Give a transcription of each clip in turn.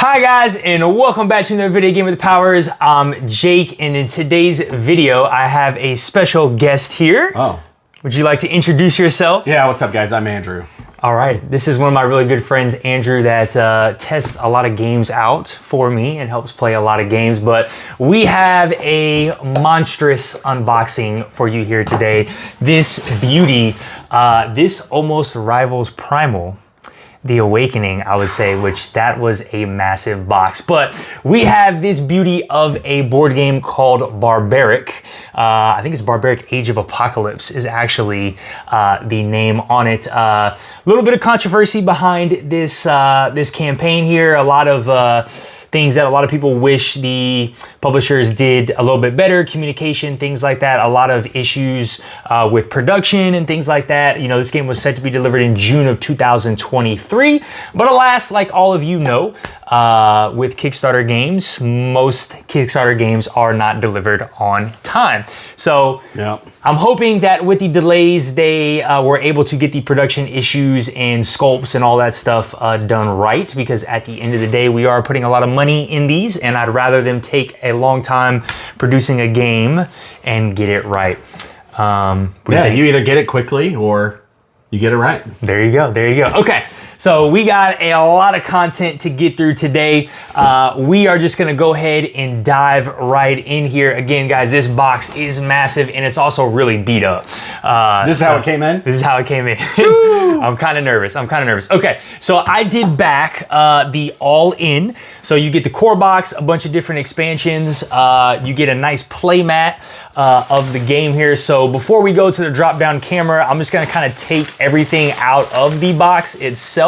Hi guys, and welcome back to another video game with the powers. I'm Jake, and in today's video, I have a special guest here. Oh. Would you like to introduce yourself? Yeah, what's up guys? I'm Andrew. All right, this is one of my really good friends, Andrew, that tests a lot of games out for me and helps play a lot of games, but we have a monstrous unboxing for you here today. This beauty, this almost rivals Primal. The Awakening, I would say, which that was a massive box. But we have this beauty of a board game called Barbaric. I think it's Barbaric Age of Apocalypse is actually the name on it. A little bit of controversy behind this this campaign here. A lot of things that a lot of people wish the publishers did a little bit better, communication, things like that. A lot of issues with production and things like that. You know, this game was set to be delivered in June of 2023, but alas, like all of you know, with Kickstarter games, most Kickstarter games are not delivered on time. So yeah. I'm hoping that with the delays, they were able to get the production issues and sculpts and all that stuff done right, because at the end of the day, we are putting a lot of money in these, and I'd rather them take a long time producing a game and get it right. You either get it quickly or you get it right. There you go. There you go. Okay. So we got a lot of content to get through today. We are just going to go ahead and dive right in here. Again, guys, this box is massive and it's also really beat up. This is how it came in? This is how it came in. I'm kind of nervous. Okay. So I did back the all-in. So you get the Corebox, a bunch of different expansions. You get a nice playmat of the game here. So before we go to the drop-down camera, I'm just going to kind of take everything out of the box itself.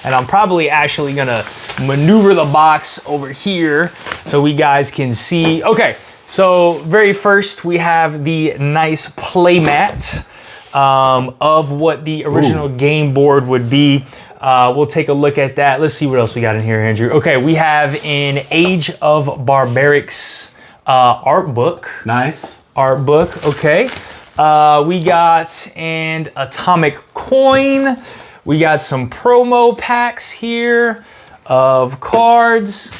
And I'm probably actually gonna maneuver the box over here so we guys can see. Okay, so very first we have the nice playmat of what the original game board would be. We'll take a look at that. Let's see what else we got in here, Andrew. Okay, we have an Age of Barbaric's art book. Nice. Art book, okay. We got an atomic coin. We got some promo packs here of cards.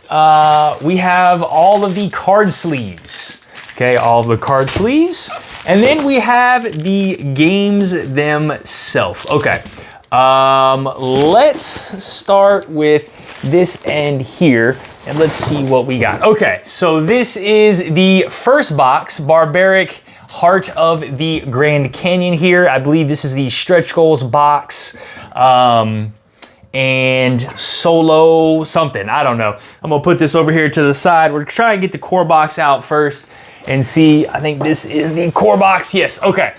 We have all of the card sleeves. Okay, all of the card sleeves. And then we have the games themselves. Okay, let's start with this end here and let's see what we got. Okay, so this is the first box, Barbaric Heart of the Grand Canyon here. I believe this is the stretch goals box and solo something. I don't know. I'm gonna put this over here to the side. We're trying to get the core box out first and see. I think this is the core box. Yes, okay.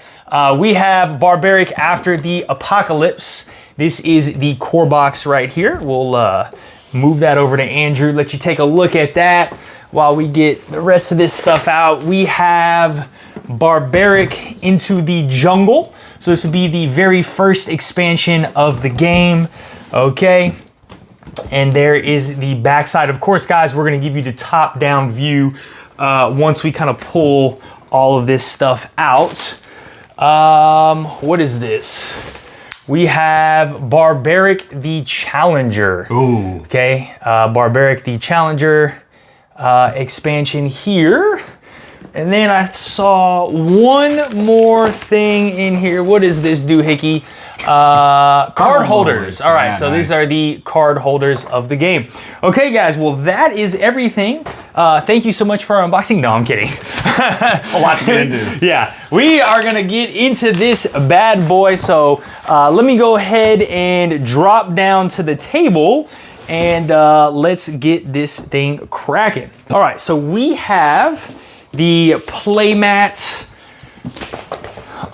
We have Barbaric After the Apocalypse. This is the core box right here. We'll move that over to Andrew, let you take a look at that while we get the rest of this stuff out. We have Barbaric Into the Jungle. So this would be the very first expansion of the game. Okay. And there is the backside. Of course, guys, we're going to give you the top-down view once we kind of pull all of this stuff out. What is this? We have Barbaric the Challenger. Ooh. Okay. Barbaric the Challenger expansion here. And then I saw one more thing in here. What is this doohickey? Card holders. All right, yeah, so nice. These are the card holders of the game. Okay, guys, well, that is everything. Thank you so much for our unboxing. No, I'm kidding. A lot to get into. Yeah, we are going to get into this bad boy. So let me go ahead and drop down to the table and let's get this thing cracking. All right, so we have the playmat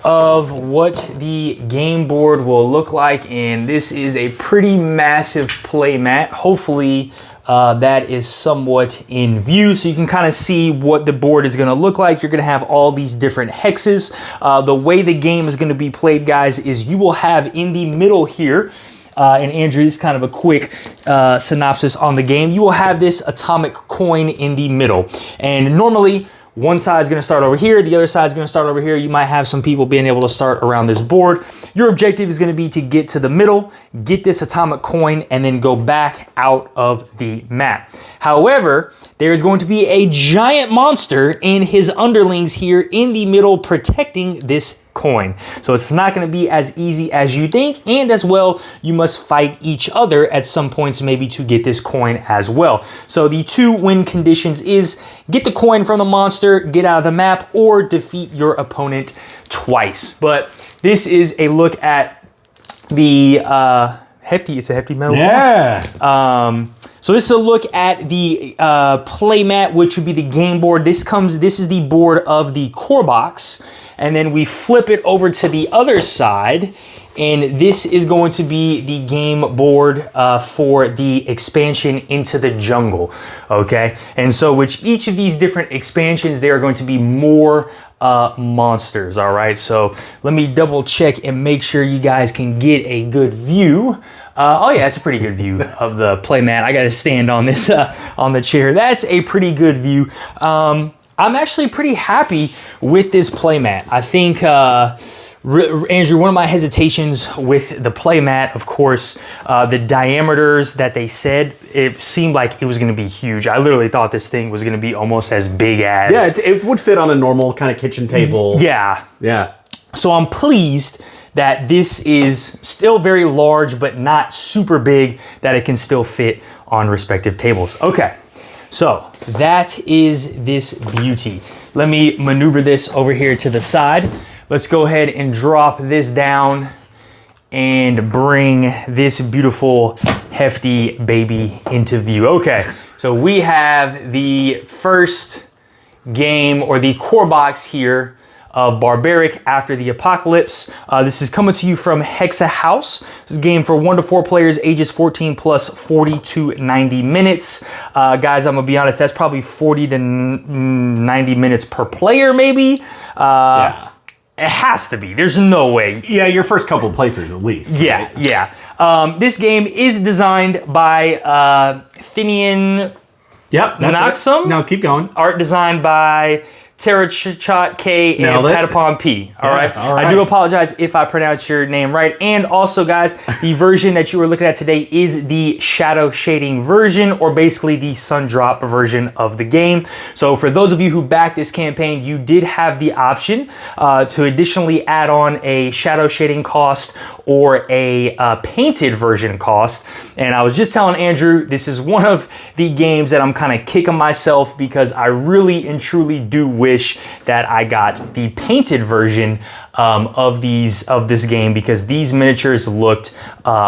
of what the game board will look like, and this is a pretty massive playmat. Hopefully that is somewhat in view so you can kind of see what the board is going to look like. You're going to have all these different hexes. The way the game is going to be played, guys, is you will have in the middle here, and Andrew, this is kind of a quick synopsis on the game. You will have this atomic coin in the middle, and normally One side's gonna start over here, the other side's gonna start over here. You might have some people being able to start around this board. Your objective is gonna be to get to the middle, get this atomic coin, and then go back out of the map. However, there is going to be a giant monster and his underlings here in the middle protecting this coin. So it's not going to be as easy as you think, and as well, you must fight each other at some points maybe to get this coin as well. So the 2 win conditions is get the coin from the monster, get out of the map, or defeat your opponent twice. But this is a look at the hefty, it's a hefty metal coin. So this is a look at the Playmat, which would be the game board. This is the board of the Corebox. And then we flip it over to the other side, and this is going to be the game board for the expansion Into the Jungle, okay? And so with each of these different expansions, there are going to be more monsters, all right? So let me double check and make sure you guys can get a good view. Oh yeah, it's a pretty good view of the Playmat. I gotta stand on this, on the chair. That's a pretty good view. I'm actually pretty happy with this Playmat. I think, Andrew, one of my hesitations with the Playmat, of course, the diameters that they said, it seemed like it was gonna be huge. I literally thought this thing was gonna be almost as big as... Yeah, it would fit on a normal kind of kitchen table. Yeah. Yeah. So I'm pleased that this is still very large, but not super big, that it can still fit on respective tables. Okay, so that is this beauty. Let me maneuver this over here to the side. Let's go ahead and drop this down and bring this beautiful, hefty baby into view. Okay, so we have the first game, or the core box here, of Barbaric After the Apocalypse. This is coming to you from Hexa House. This is a game for 1 to 4 players, ages 14 plus, 40 to 90 minutes. Guys, I'm gonna be honest, that's probably 40 to 90 minutes per player, maybe. Yeah. It has to be. There's no way. Yeah, your first couple playthroughs at least. Yeah, right? yeah. This game is designed by Thitinan N. No, keep going. Art designed by Teerachot K and Patipon P. All right. I do apologize if I pronounce your name right. And also, guys, the version that you were looking at today is the shadow shading version, or basically the sun drop version of the game. So for those of you who backed this campaign, you did have the option to additionally add on a shadow shading cost or a painted version cost. And I was just telling Andrew, this is one of the games that I'm kind of kicking myself because I really and truly do wish that I got the painted version of this game, because these miniatures looked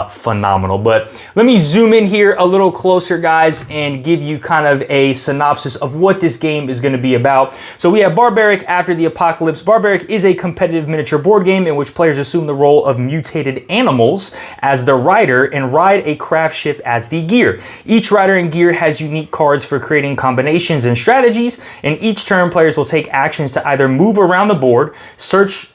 phenomenal. But let me zoom in here a little closer, guys, and give you kind of a synopsis of what this game is going to be about. So we have Barbaric After the Apocalypse. Barbaric is a competitive miniature board game in which players assume the role of mutated animals as the rider and ride a craft ship as the gear. Each rider and gear has unique cards for creating combinations and strategies, and each turn players will take actions to either move around the board, search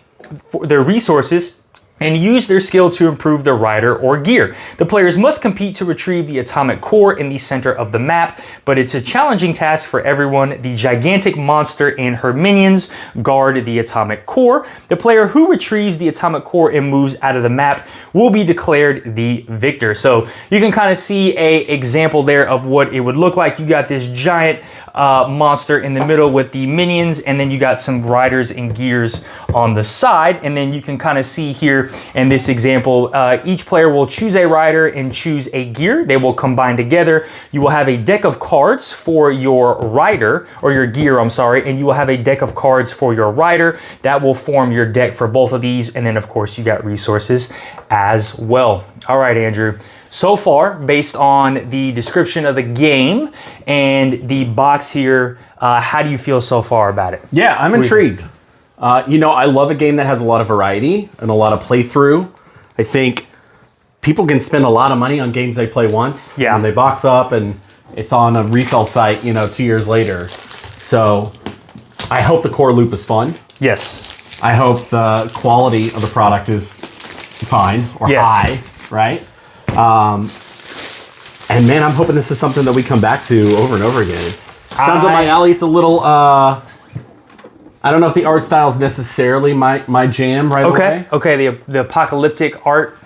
for their resources, and use their skill to improve their rider or gear. The players must compete to retrieve the atomic core in the center of the map, but it's a challenging task for everyone. The gigantic monster and her minions guard the atomic core. The player who retrieves the atomic core and moves out of the map will be declared the victor. So you can kind of see an example there of what it would look like. You got this giant monster in the middle with the minions, and then you got some riders and gears on the side. And then you can kind of see here in this example, each player will choose a rider and choose a gear. They will combine together. You will have a deck of cards for your rider, or your gear, I'm sorry, and you will have a deck of cards for your rider. That will form your deck for both of these. And then of course you got resources as well. All right, Andrew. So far, based on the description of the game and the box here, how do you feel so far about it? Yeah, I'm intrigued. You know, I love a game that has a lot of variety and a lot of playthrough. I think people can spend a lot of money on games they play once. Yeah. And they box up and it's on a resale site, you know, 2 years later. So I hope the core loop is fun. Yes. I hope the quality of the product is fine or high, right? And man, I'm hoping this is something that we come back to over and over again. It sounds up my alley. It's a little I don't know if the art style is necessarily my jam right away. Okay, the apocalyptic art.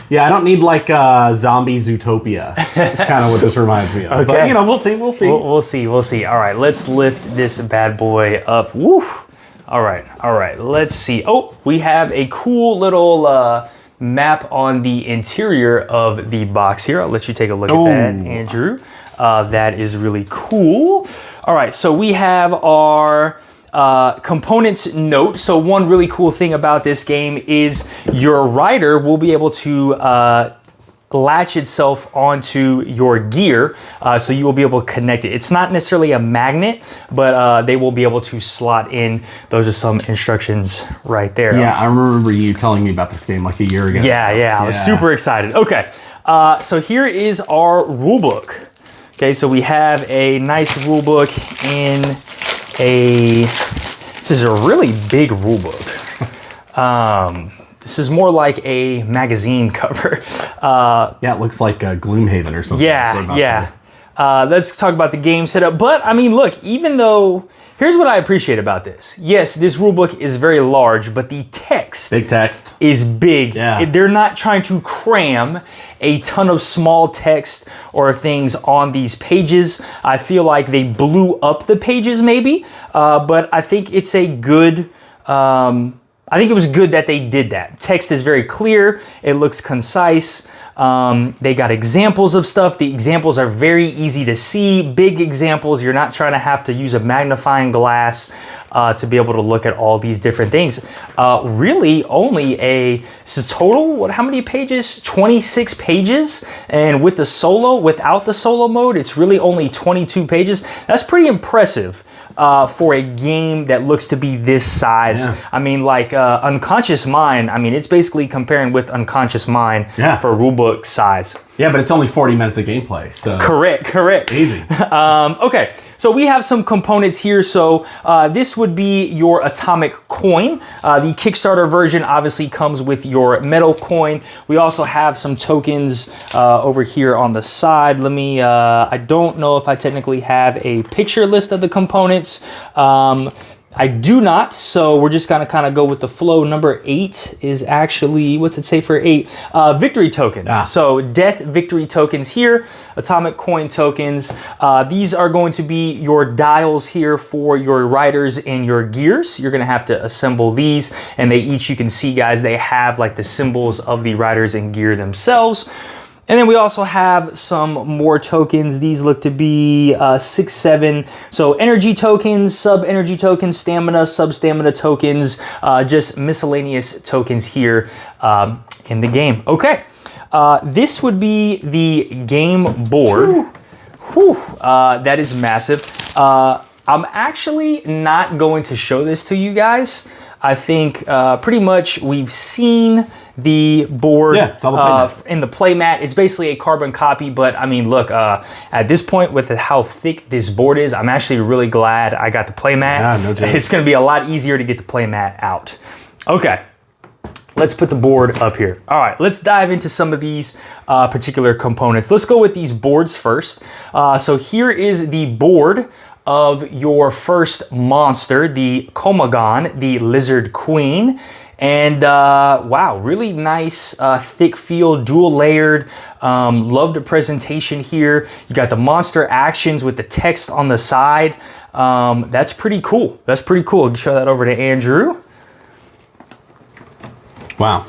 Yeah, I don't need like zombie Zootopia. That's kind of what this reminds me of. Okay. But, you know, we'll see. We'll see. All right, let's lift this bad boy up. Woo! All right, let's see. Oh, we have a cool little map on the interior of the box here. I'll let you take a look at that, Andrew. That is really cool. All right, so we have our components note. So one really cool thing about this game is your rider will be able to latch itself onto your gear, so you will be able to connect it. It's not necessarily a magnet, but they will be able to slot in. Those are some instructions right there. Yeah, I remember you telling me about this game like a year ago. Yeah, I was super excited. Okay, so here is our rule book. Okay, so we have a nice rule book in this is a really big rule book. This is more like a magazine cover. Yeah, it looks like Gloomhaven or something. Yeah. Let's talk about the game setup. But I mean, look, even though, here's what I appreciate about this. Yes, this rulebook is very large, but the text, big text, is big. Yeah. They're not trying to cram a ton of small text or things on these pages. I feel like they blew up the pages maybe, but I think it's a good, I think it was good that they did that. Text is very clear. It looks concise. They got examples of stuff. The examples are very easy to see. Big examples. You're not trying to have to use a magnifying glass to be able to look at all these different things. Really only this is total, how many pages? 26 pages. And with the solo, without the solo mode, it's really only 22 pages. That's pretty impressive. For a game that looks to be this size. Yeah. I mean, like Unconscious Mind, I mean, it's basically comparing with Unconscious Mind for rulebook size. Yeah, but it's only 40 minutes of gameplay, so... Correct. Easy. Okay, so we have some components here. So this would be your atomic coin. The Kickstarter version obviously comes with your metal coin. We also have some tokens over here on the side. Let me, I don't know if I technically have a picture list of the components. I do not, so we're just gonna kind of go with the flow. Number 8 is actually, what's it say for 8? Victory tokens. So death victory tokens here, atomic coin tokens. These are going to be your dials here for your riders and your gears. You're gonna have to assemble these, and they each, you can see guys, they have like the symbols of the riders and gear themselves. And then we also have some more tokens. These look to be 6, 7. So energy tokens, sub-energy tokens, stamina, sub-stamina tokens, just miscellaneous tokens here in the game. Okay, this would be the game board. Whew, that is massive. I'm actually not going to show this to you guys. I think pretty much we've seen the board in the playmat. It's basically a carbon copy, but I mean, look, at this point with how thick this board is, I'm actually really glad I got the playmat. Yeah, no joke. It's gonna be a lot easier to get the playmat out. Okay, let's put the board up here. All right, let's dive into some of these particular components. Let's go with these boards first. So here is the board of your first monster, the Komagon, the Lizard Queen. And wow, really nice, thick feel, dual layered. Love the presentation here. You got the monster actions with the text on the side. That's pretty cool. That's pretty cool. I'll show that over to Andrew. Wow.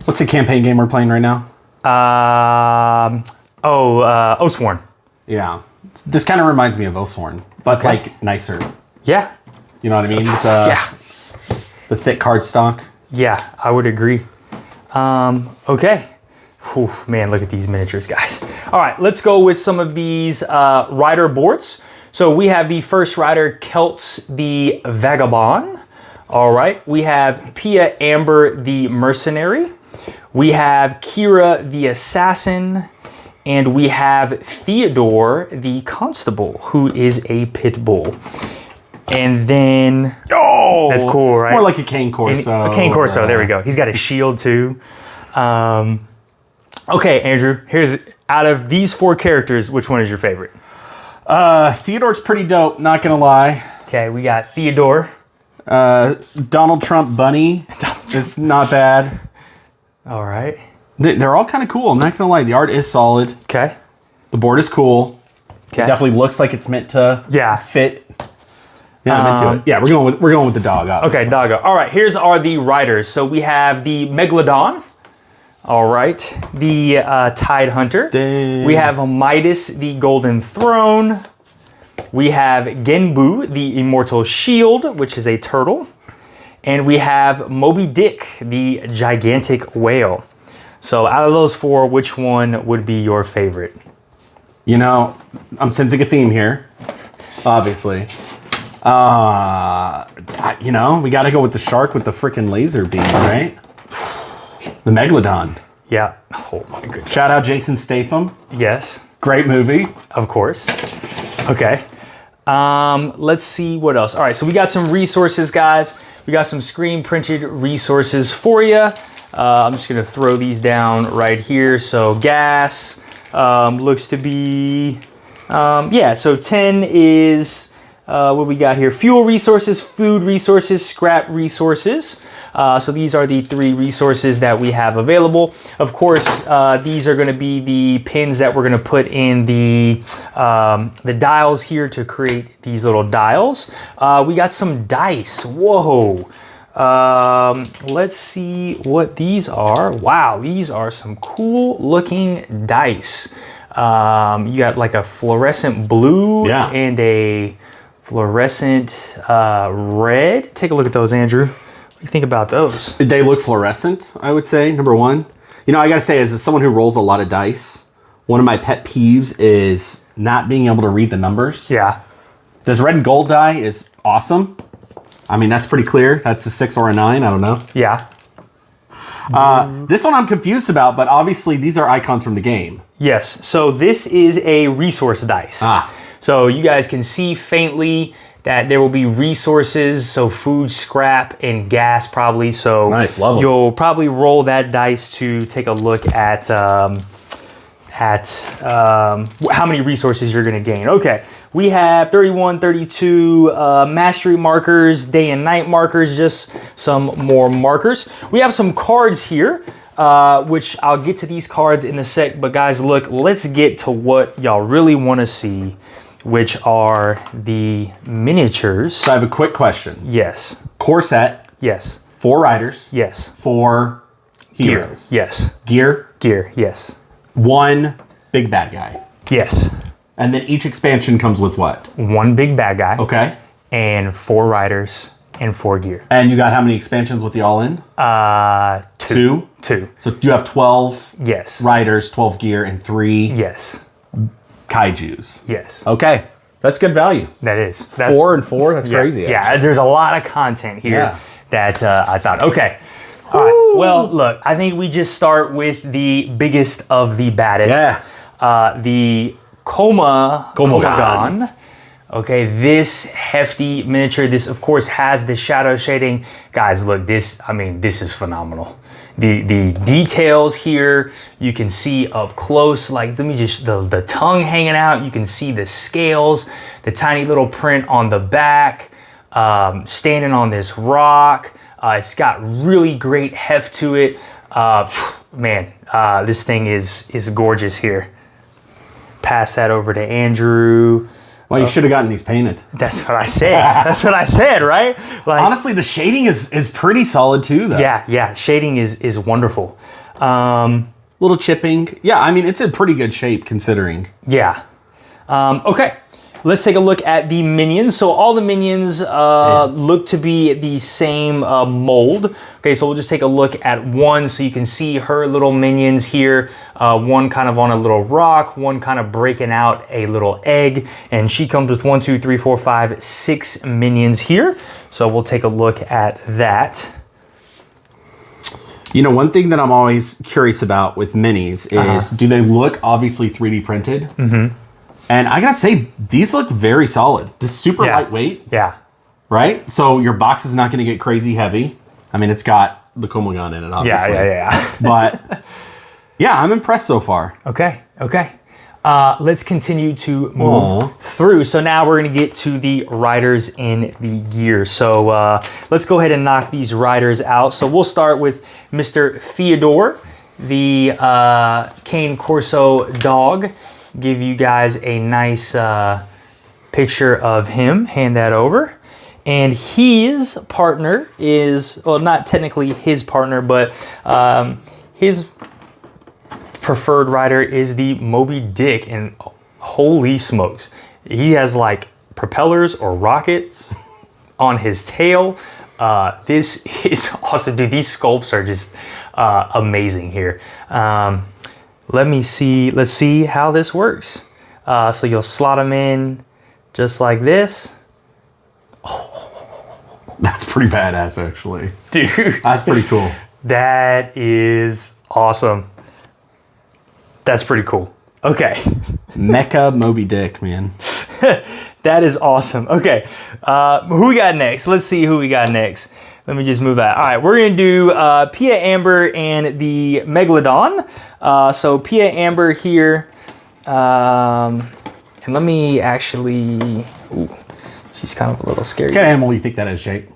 What's the campaign game we're playing right now? Oathsworn. Yeah. This kind of reminds me of Oathsworn, but like nicer. Yeah. You know what I mean? Yeah. The thick cardstock. Yeah, I would agree. Okay. Whew, man, look at these miniatures, guys. All right, let's go with some of these rider boards. So we have the first rider, Celts the Vagabond. All right, we have Pia Amber the Mercenary. We have Kira the Assassin. And we have Theodore the Constable, who is a pit bull. And then, that's cool, right? More like a Cane Corso. A Cane Corso, there we go. He's got a shield too. Okay, Andrew, out of these 4 characters, which one is your favorite? Theodore's pretty dope, not gonna lie. Okay, we got Theodore. Donald Trump Bunny is not bad. All right. They're all kind of cool. I'm not gonna lie. The art is solid. Okay. The board is cool. Okay. It definitely looks like it's meant to fit. Yeah, I'm into it. Yeah, we're going with the dog. Obviously. Okay, doggo. All right, here's the riders. So we have the Megalodon. All right, the Tide Hunter. Dang. We have Midas, the Golden Throne. We have Genbu, the Immortal Shield, which is a turtle. And we have Moby Dick, the Gigantic Whale. So out of those four, which one would be your favorite? You know, I'm sensing a theme here, obviously. You know, we got to go with the shark with the freaking laser beam, right? The Megalodon. Yeah. Oh my goodness. Shout out Jason Statham. Yes. Great movie. Of course. Okay. Let's see what else. All right, so we got some resources, guys. We got some screen printed resources for you. I'm just gonna throw these down right here. So gas looks to be, yeah, so 10 is, what we got here? Fuel resources, food resources, scrap resources. So these are the 3 resources that we have available. Of course, these are going to be the pins that we're going to put in the dials here to create these little dials. We got some dice. Whoa. Let's see what these are. Wow, these are some cool looking dice. You got like a fluorescent blue and a fluorescent red. Take a look at those, Andrew. What do you think about those? They look fluorescent, I would say, number one. You know, I gotta say, as someone who rolls a lot of dice, one of my pet peeves is not being able to read the numbers. Yeah. This red and gold die is awesome. I mean, that's pretty clear. That's a 6 or a 9, I don't know. Yeah. This one I'm confused about, but obviously these are icons from the game. Yes, so this is a resource dice. So you guys can see faintly that there will be resources, so food, scrap, and gas probably. So nice, love 'em. You'll probably roll that dice to take a look at how many resources you're gonna gain. Okay, we have 31, 32 mastery markers, day and night markers, just some more markers. We have some cards here, which I'll get to these cards in a sec, but guys, look, let's get to what y'all really wanna see, which are the miniatures. So I have a quick question. Yes. Core set, Yes. 4 riders, Yes. 4 Gear. heroes. Yes. Gear, Gear. Yes. 1 big bad guy. Yes. And then each expansion comes with what? 1 big bad guy. Okay. And 4 riders and 4 gear. And you got how many expansions with the all-in? 2. 2? So you have 12 Yes. riders, 12 gear, and 3 Yes. kaijus. Yes. Okay. That's good value. That's 4 and 4? That's crazy. Yeah, there's a lot of content here Yeah. that I thought, okay. All right. Well, look, I think we just start with the biggest of the baddest. Yeah. The Komogan. Okay, this hefty miniature. This, of course, has the shadow shading. Guys, look, this is phenomenal. The details here, you can see up close, like, let me just, the tongue hanging out. You can see the scales, the tiny little print on the back, standing on this rock. It's got really great heft to it. Man, this thing is gorgeous here. Pass that over to Andrew. Well, you should have gotten these painted. That's what I said. That's what I said, right? Like, honestly, the shading is pretty solid too, though. Yeah. Shading is wonderful. Little chipping. Yeah, I mean, it's in pretty good shape considering. Yeah. Okay. Let's take a look at the minions. So all the minions look to be the same mold. Okay, so we'll just take a look at one so you can see her little minions here. One kind of on a little rock, one kind of breaking out a little egg, and she comes with 1, 2, 3, 4, 5, 6 minions here. So we'll take a look at that. You know, one thing that I'm always curious about with minis is, do they look obviously 3D printed? Mm-hmm. And I gotta say, these look very solid. This is super lightweight. Yeah. Right? So your box is not gonna get crazy heavy. I mean, it's got the Komogan in it, obviously. Yeah. But yeah, I'm impressed so far. Okay. Let's continue to move through. So now we're going to get to the riders in the gear. So let's go ahead and knock these riders out. So we'll start with Mr. Theodore, the Cane Corso dog. Give you guys a nice picture of him. Hand that over. And his partner is, well, not technically his partner, but his preferred rider is the Moby Dick. And holy smokes, he has like propellers or rockets on his tail. This is awesome, dude. These sculpts are just amazing here. Let's see how this works. So you'll slot them in just like this. That's pretty badass, actually. Dude. That's pretty cool. That is awesome. That's pretty cool. Okay. Mecha Moby Dick, man. That is awesome. Okay. Who we got next? Let's see who we got next. Let me just move that. All right, we're going to do Pia Amber and the Megalodon. So Pia Amber here. And let me actually... Ooh, she's kind of a little scary. What kind of animal do you think that is, Jake?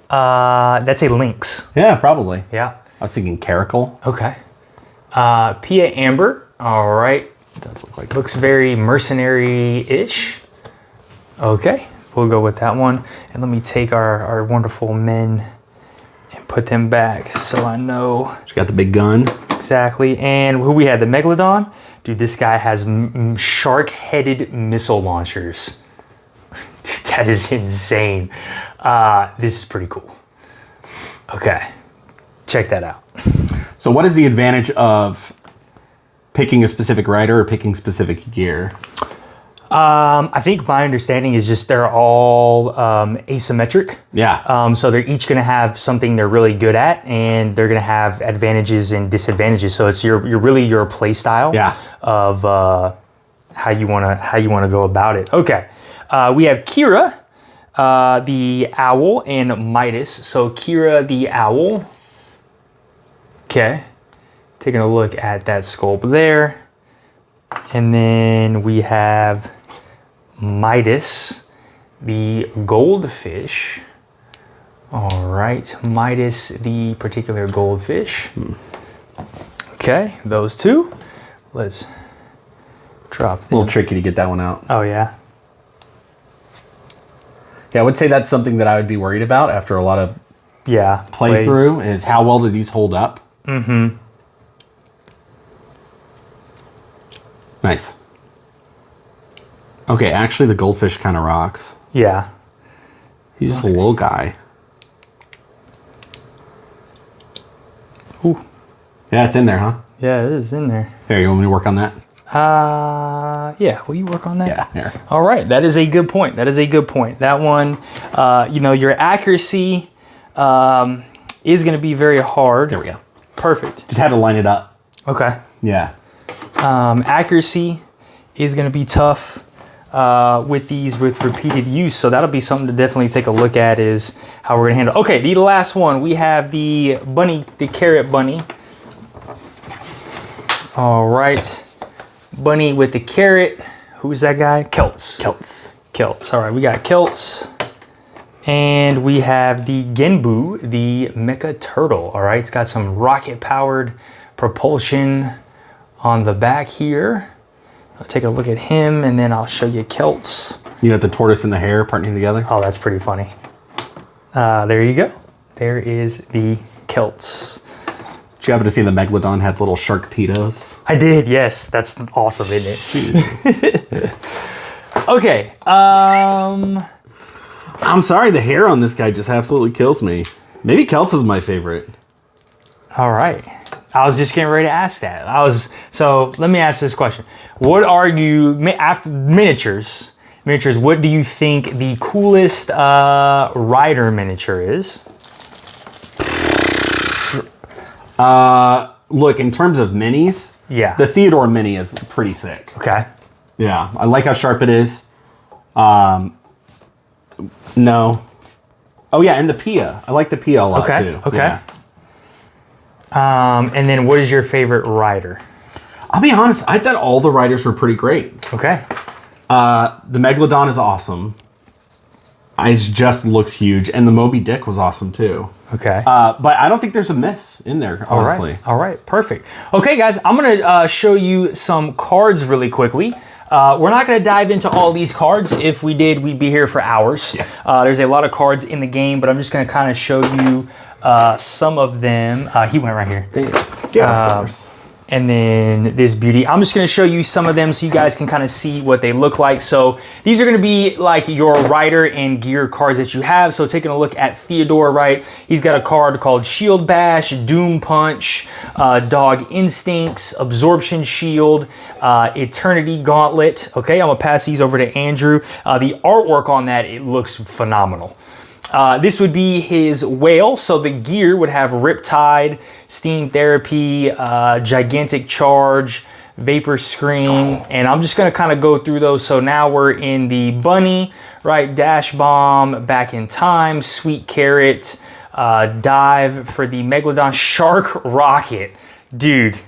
That's a lynx. Yeah, probably. Yeah. I was thinking caracal. Okay. Pia Amber. All right. Does look like Looks very mercenary-ish. Okay. We'll go with that one. And let me take our wonderful men and put them back so I know. She got the big gun. Exactly. And who we had? The Megalodon? Dude, this guy has shark-headed missile launchers. Dude, that is insane. This is pretty cool. Okay. Check that out. So what is the advantage of picking a specific rider or picking specific gear? I think my understanding is just they're all asymmetric. Yeah. So they're each going to have something they're really good at, and they're going to have advantages and disadvantages. So it's your play style of how you want to go about it. Okay. We have Kira, the owl, and Midas. So Kira the owl. Okay. Taking a look at that sculpt there. And then we have Midas, the goldfish. All right, Midas, the particular goldfish. Okay, those two. Let's drop them. A little tricky to get that one out. Oh, yeah. Yeah, I would say that's something that I would be worried about after a lot of playthrough is how well do these hold up? Mm-hmm. Nice. Okay, actually the goldfish kind of rocks. Yeah. He's just a little guy. Ooh. Yeah, it's in there, huh? Yeah, it is in there. Here, you want me to work on that? Yeah, will you work on that? Yeah, here. All right, that is a good point. That is a good point. That one, your accuracy is going to be very hard. There we go. Perfect. Just had to line it up. Okay. Yeah. Accuracy is going to be tough with these with repeated use. So that'll be something to definitely take a look at is how we're going to handle. Okay, the last one. We have the bunny, the carrot bunny. All right. Bunny with the carrot. Who's that guy? Kelts. Kelts. All right, we got Kelts. And we have the Genbu, the mecha turtle. All right, it's got some rocket-powered propulsion on the back here. I'll take a look at him, and then I'll show you Kelts. You got the tortoise and the hare partnering together? Oh, that's pretty funny. There you go. There is the Kelts. Did you happen to see the Megalodon had little shark pedos? I did, yes. That's awesome, isn't it? Okay. I'm sorry, the hair on this guy just absolutely kills me. Maybe Kelts is my favorite. All right. I was just getting ready to ask that. So let me ask this question. What are you, after miniatures, what do you think the coolest rider miniature is? Look, in terms of minis, the Theodore mini is pretty sick. Okay. Yeah, I like how sharp it is. No. Oh yeah, and the Pia. I like the Pia a lot too. Okay. Yeah. And then what is your favorite rider? I'll be honest, I thought all the riders were pretty great. Okay. The Megalodon is awesome. It just looks huge. And the Moby Dick was awesome too. Okay. But I don't think there's a miss in there, honestly. All right. Perfect. Okay, guys, I'm going to show you some cards really quickly. We're not going to dive into all these cards. If we did, we'd be here for hours. Yeah. There's a lot of cards in the game, but I'm just going to kind of show you some of them. He went right here. Yeah, of course. And then this beauty. I'm just going to show you some of them so you guys can kind of see what they look like. So these are going to be like your rider and gear cards that you have. So taking a look at Theodore, right? He's got a card called Shield Bash, Doom Punch, Dog Instincts, Absorption Shield, Eternity Gauntlet. Okay, I'm going to pass these over to Andrew. The artwork on that, it looks phenomenal. This would be his whale, so the gear would have Riptide, Steam Therapy, Gigantic Charge, Vapor Scream, and I'm just going to kind of go through those. So now we're in the Bunny, right? Dash Bomb, Back in Time, Sweet Carrot, Dive for the Megalodon, Shark Rocket. Dude.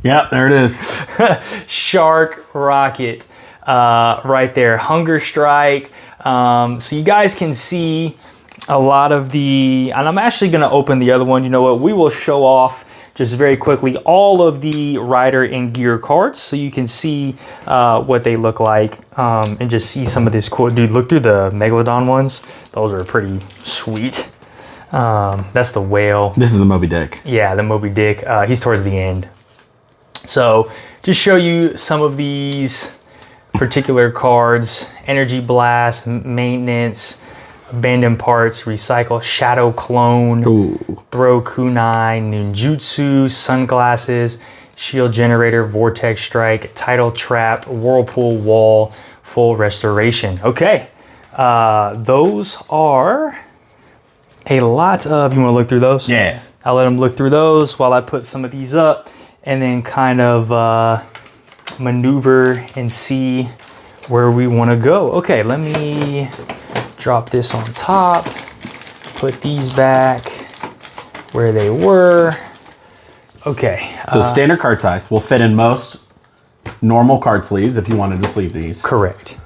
Yep, there it is. Shark Rocket right there. Hunger Strike. So you guys can see a lot of the, and I'm actually going to open the other one. You know what? We will show off just very quickly all of the rider and gear cards so you can see what they look like and just see some of this cool. Dude, look through the Megalodon ones. Those are pretty sweet. That's the whale. This is the Moby Dick. Yeah, the Moby Dick. He's towards the end. So just show you some of these particular cards: Energy Blast, Maintenance, Abandoned Parts, Recycle, Shadow Clone, Throw Kunai, Ninjutsu, Sunglasses, Shield Generator, Vortex Strike, Tidal Trap, Whirlpool Wall, Full Restoration. Okay, those are a lot of, you want to look through those? Yeah. I'll let them look through those while I put some of these up and then kind of maneuver and see where we want to go. Okay, let me drop this on top, put these back where they were. Okay. So standard card size will fit in most normal card sleeves if you wanted to sleeve these. Correct.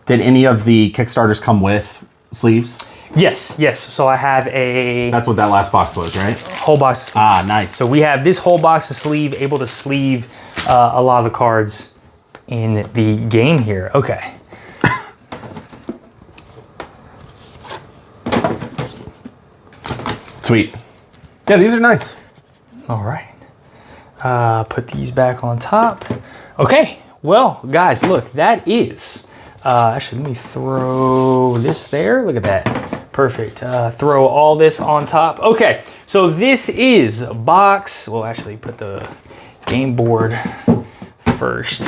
Did any of the Kickstarters come with sleeves? Yes. So I have a That's what that last box was, right? whole box of sleeves. Ah, nice. So we have this whole box of sleeve, able to sleeve a lot of the cards in the game here. Okay. Sweet. Yeah, these are nice. All right. Put these back on top. Okay. Well, guys, look, that is, actually, let me throw this there. Look at that. Perfect. Throw all this on top. Okay. So this is box. We'll actually put the game board first.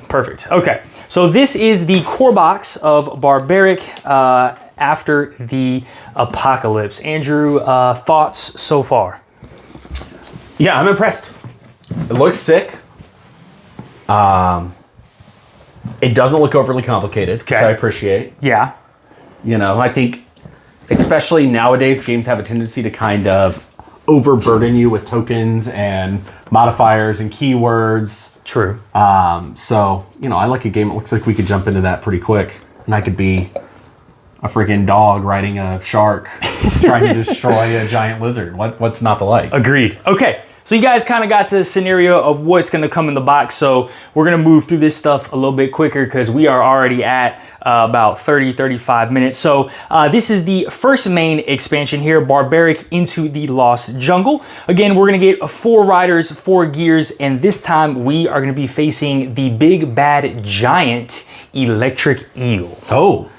Perfect. Okay. So this is the core box of Barbaric after the apocalypse. Andrew, thoughts so far? Yeah, I'm impressed. It looks sick. It doesn't look overly complicated, which I appreciate. Yeah. You know, I think, especially nowadays, games have a tendency to kind of overburden you with tokens and modifiers and keywords. True. So, you know, I like a game. It looks like we could jump into that pretty quick. And I could be a freaking dog riding a shark trying to destroy a giant lizard. What's not to like? Agreed. Okay. So you guys kind of got the scenario of what's going to come in the box. So we're going to move through this stuff a little bit quicker because we are already at about 35 minutes. So this is the first main expansion here, Barbaric Into the Lost Jungle. Again, we're going to get 4 riders, 4 gears, and this time we are going to be facing the big bad giant electric eel. Oh.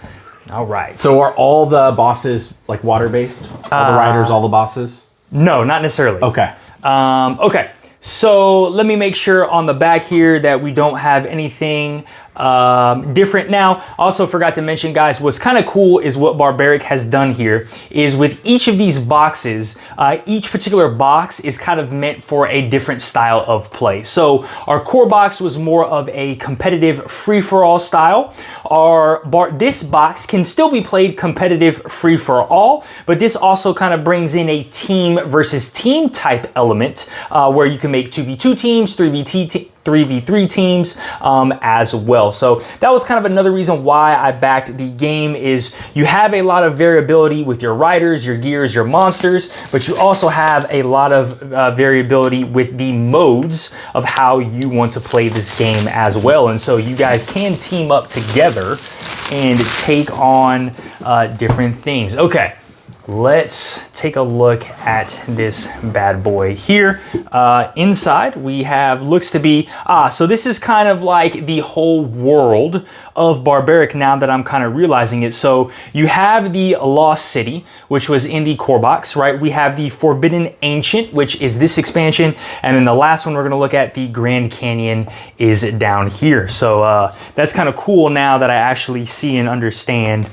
All right. So are all the bosses like water-based? All the riders, all the bosses? No, not necessarily. Okay. Okay, so let me make sure on the back here that we don't have anything different. Now, also forgot to mention, guys, what's kind of cool is what Barbaric has done here is with each of these boxes, each particular box is kind of meant for a different style of play. So our core box was more of a competitive free-for-all style. This box can still be played competitive free-for-all, but this also kind of brings in a team versus team type element where you can make 2v2 teams, 3v3 teams as well. So that was kind of another reason why I backed the game is you have a lot of variability with your riders, your gears, your monsters, but you also have a lot of variability with the modes of how you want to play this game as well. And so you guys can team up together and take on different things. Okay. Let's take a look at this bad boy here. Inside we have, looks to be, so this is kind of like the whole world of Barbaric now that I'm kind of realizing it. So you have the Lost City, which was in the core box, right? We have the Forbidden Ancient, which is this expansion. And then the last one we're gonna look at, the Grand Canyon, is down here. So that's kind of cool now that I actually see and understand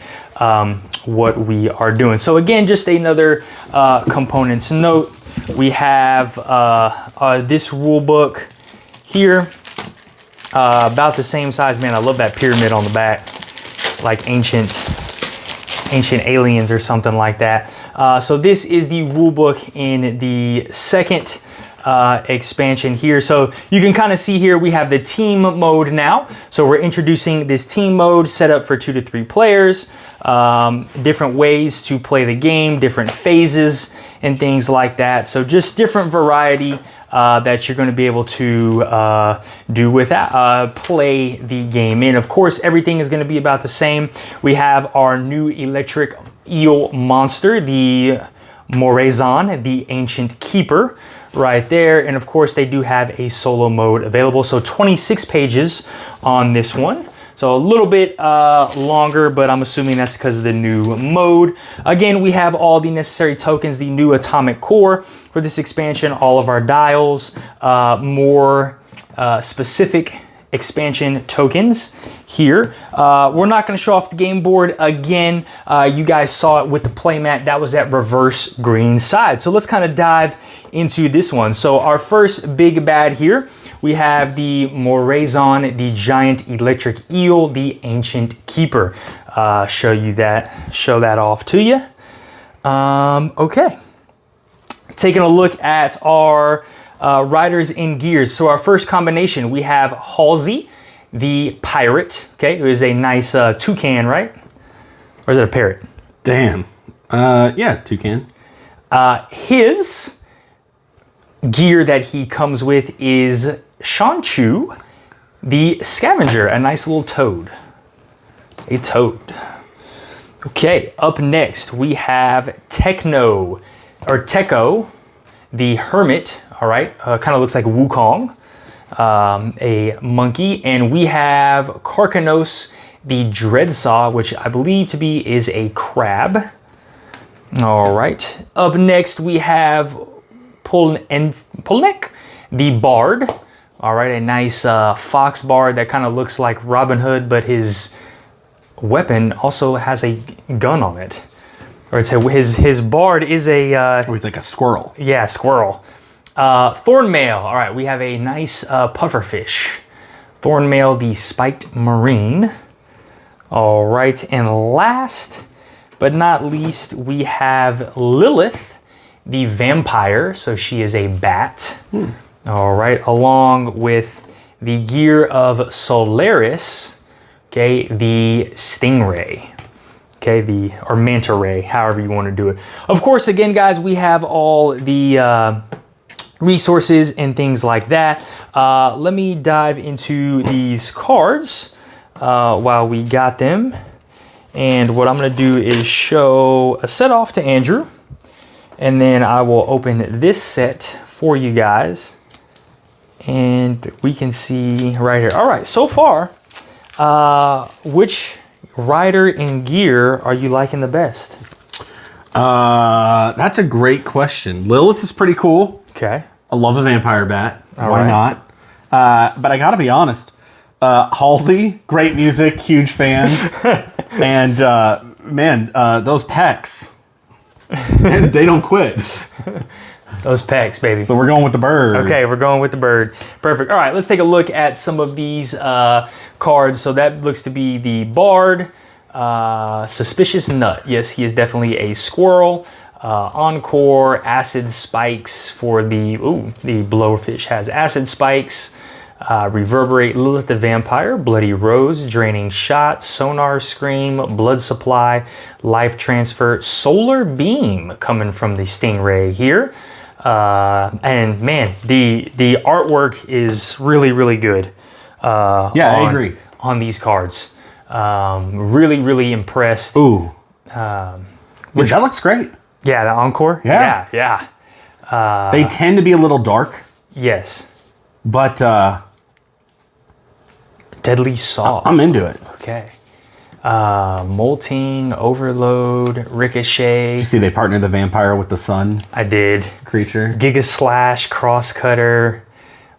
what we are doing. So again, just another components note. We have this rule book here, about the same size. Man, I love that pyramid on the back, like ancient aliens or something like that. So this is the rule book in the second expansion here. So you can kind of see here we have the team mode now. So we're introducing this team mode set up for 2 to 3 players, different ways to play the game, different phases and things like that. So just different variety that you're going to be able to do with that, play the game in. Of course, everything is going to be about the same. We have our new electric eel monster, the Morazan, the Ancient Keeper, right there. And of course they do have a solo mode available. So 26 pages on this one. So a little bit longer, but I'm assuming that's because of the new mode. Again, we have all the necessary tokens, the new atomic core for this expansion, all of our dials, more specific expansion tokens here. We're not going to show off the game board again. You guys saw it with the playmat. That was that reverse green side. So let's kind of dive into this one. So our first big bad here, we have the Morazan, the giant electric eel, the Ancient Keeper. Show that off to you. Okay. Taking a look at our riders in gears. So our first combination, we have Halsey, the pirate, okay, who is a nice toucan, right? Or is it a parrot? Damn. Yeah, toucan. His gear that he comes with is Shanchu, the scavenger, a nice little toad. A toad. Okay, up next we have Techo, the hermit. All right, kind of looks like Wukong, a monkey. And we have Karkanos, the Dreadsaw, which I believe to be is a crab. All right, up next we have Polnek, the bard. All right, a nice fox bard that kind of looks like Robin Hood, but his weapon also has a gun on it. Or it's his bard is a... he's like a squirrel. Yeah, squirrel. Thornmail. All right, we have a nice pufferfish. Thornmail, the spiked marine. All right, and last but not least, we have Lilith, the vampire. So she is a bat. All right, along with the gear of Solaris, okay, the stingray. Okay, or manta ray, however you want to do it. Of course, again, guys, we have all the resources and things like that. Let me dive into these cards while we got them. And what I'm going to do is show a set off to Andrew. And then I will open this set for you guys. And we can see right here. All right, so far, which rider and gear are you liking the best? That's a great question. Lilith is pretty cool. Okay. I love a vampire bat. All Why right. not? But I gotta be honest, Halsey, great music, huge fan. And man, those pecs, they don't quit. Those pecs, baby. So we're going with the bird. Okay, we're going with the bird. Perfect. All right, let's take a look at some of these cards. So that looks to be the Bard, Suspicious Nut. Yes, he is definitely a squirrel. Encore, Acid Spikes for the Blowfish has Acid Spikes. Reverberate, Lilith the Vampire, Bloody Rose, Draining Shot, Sonar Scream, Blood Supply, Life Transfer, Solar Beam coming from the Stingray here. And man, the artwork is really, really good. I agree. On these cards. Really, really impressed. Ooh. That looks great. Yeah, the Encore? Yeah. Yeah. They tend to be a little dark. Yes. But Deadly Saw. I'm into it. Okay. Molting, Overload, Ricochet. Did you see they partnered the vampire with the sun I did. creature? Giga Slash, Crosscutter,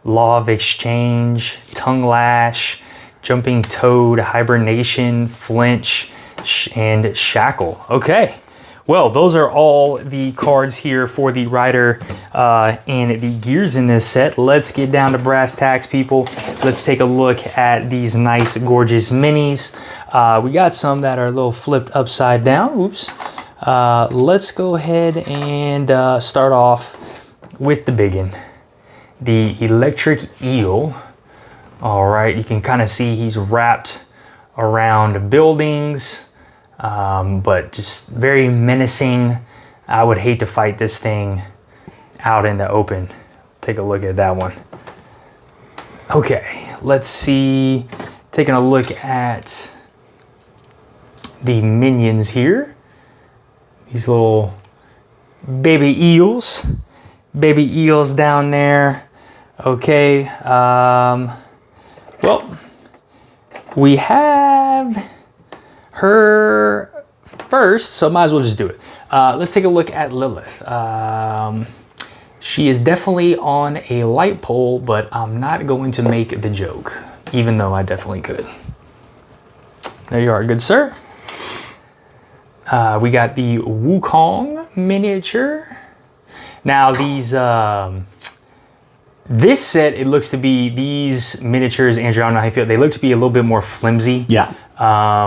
Law of Exchange, Tongue Lash, Jumping Toad, Hibernation, Flinch, and Shackle. Okay. Well, those are all the cards here for the Rider and the gears in this set. Let's get down to brass tacks, people. Let's take a look at these nice, gorgeous minis. We got some that are a little flipped upside down. Oops. Let's go ahead and start off with the biggin. The Electric Eel. All right, you can kind of see he's wrapped around buildings. But just very menacing. I would hate to fight this thing out in the open. Take a look at that one. Okay, let's see. Taking a look at the minions here. These little baby eels. Baby eels down there. Okay, well, we have her first, so might as well just do it. Let's take a look at Lilith. She is definitely on a light pole, but I'm not going to make the joke, even though I definitely could. There you are, good sir. We got the Wukong miniature. Now these, this set, it looks to be these miniatures, Andrew, I don't know how you feel, they look to be a little bit more flimsy. Yeah. I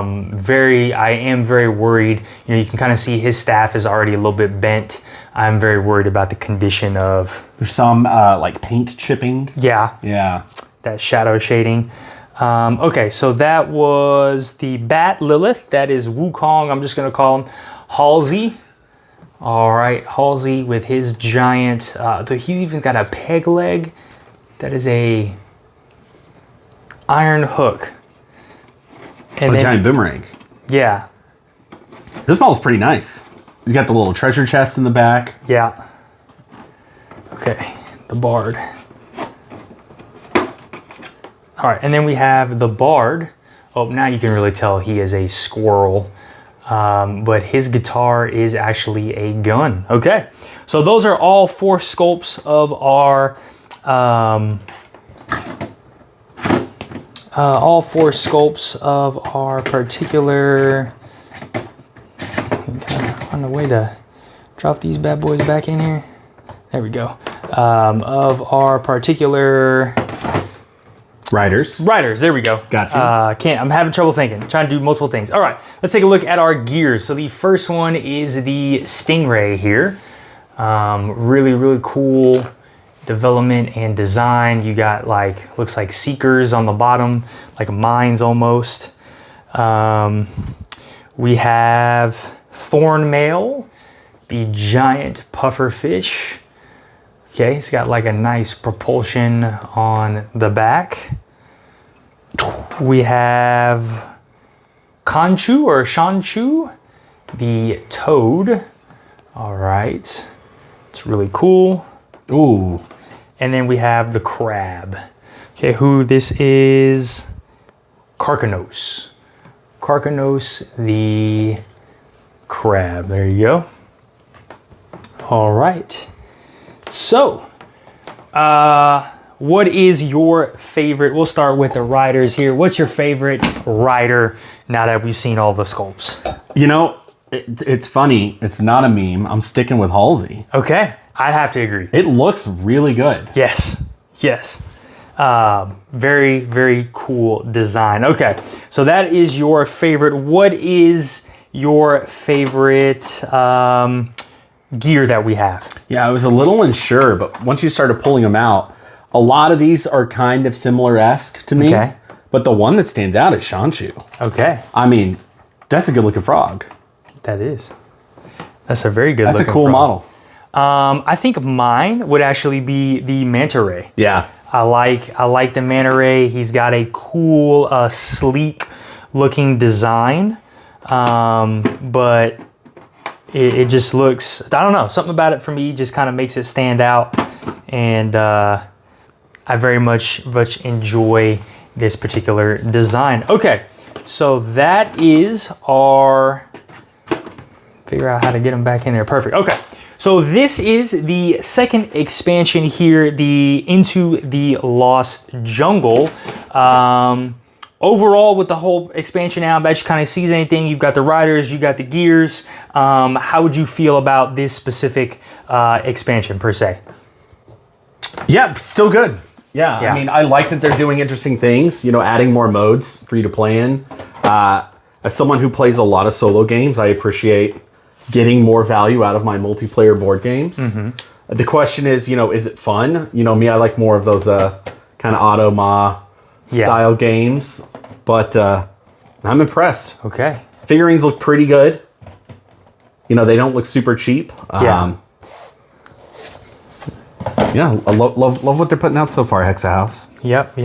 am very worried. You know, you can kind of see his staff is already a little bit bent. I'm very worried about the condition of. There's some like paint chipping. Yeah. Yeah. That shadow shading. Okay, so that was the Bat Lilith. That is Wukong. I'm just gonna call him Halsey. All right, Halsey with his giant. He's even got a peg leg. That is a iron hook. And a giant boomerang. Yeah. This model's pretty nice. He's got the little treasure chest in the back. Yeah. Okay, the Bard. All right, and then we have the Bard. Oh, now you can really tell he is a squirrel. But his guitar is actually a gun. Okay, so those are all four sculpts of our particular. On the way to drop these bad boys back in here. There we go. Of our particular Riders. There we go. Gotcha. I'm having trouble thinking. Trying to do multiple things. All right, let's take a look at our gears. So the first one is the Stingray here. Really, really cool development and design. You got like, looks like seekers on the bottom, like mines almost. We have Thornmail, the giant puffer fish. Okay, it's got like a nice propulsion on the back. We have Kanchu or Shanchu, the toad. All right, it's really cool. Ooh. And then we have the crab. Okay, who this is? Karkanos. Karkanos, the crab. There you go. All right. So, what is your favorite? We'll start with the riders here. What's your favorite rider now that we've seen all the sculpts? You know, it's funny. It's not a meme. I'm sticking with Halsey. Okay, I'd have to agree. It looks really good. Yes, yes. Very, very cool design. Okay, so that is your favorite. What is your favorite gear that we have? Yeah, I was a little unsure, but once you started pulling them out, a lot of these are kind of similar-esque to me. Okay. But the one that stands out is Shanshu. Okay. I mean, that's a good-looking frog. That is. That's a very good looking That's a cool frog. model. I think mine would actually be the manta ray. Yeah. I like the manta ray. He's got a cool, sleek looking design. But it just looks, I don't know, something about it for me just kind of makes it stand out. And I very much enjoy this particular design. Okay, so that is our, figure out how to get them back in there. Perfect. Okay, so this is the second expansion here, the Into the Lost Jungle. Overall, with the whole expansion now, I bet you kind of sees anything. You've got the riders, you got the gears. How would you feel about this specific expansion per se? Yeah, still good. Yeah, I mean, I like that they're doing interesting things, you know, adding more modes for you to play in. As someone who plays a lot of solo games, I appreciate getting more value out of my multiplayer board games. The question is, you know, is it fun? You know, me, I like more of those kind of Automa style games, but I'm impressed. Okay. Figurines look pretty good. You know, they don't look super cheap. Yeah, I love what they're putting out so far, Hexa House. Yep.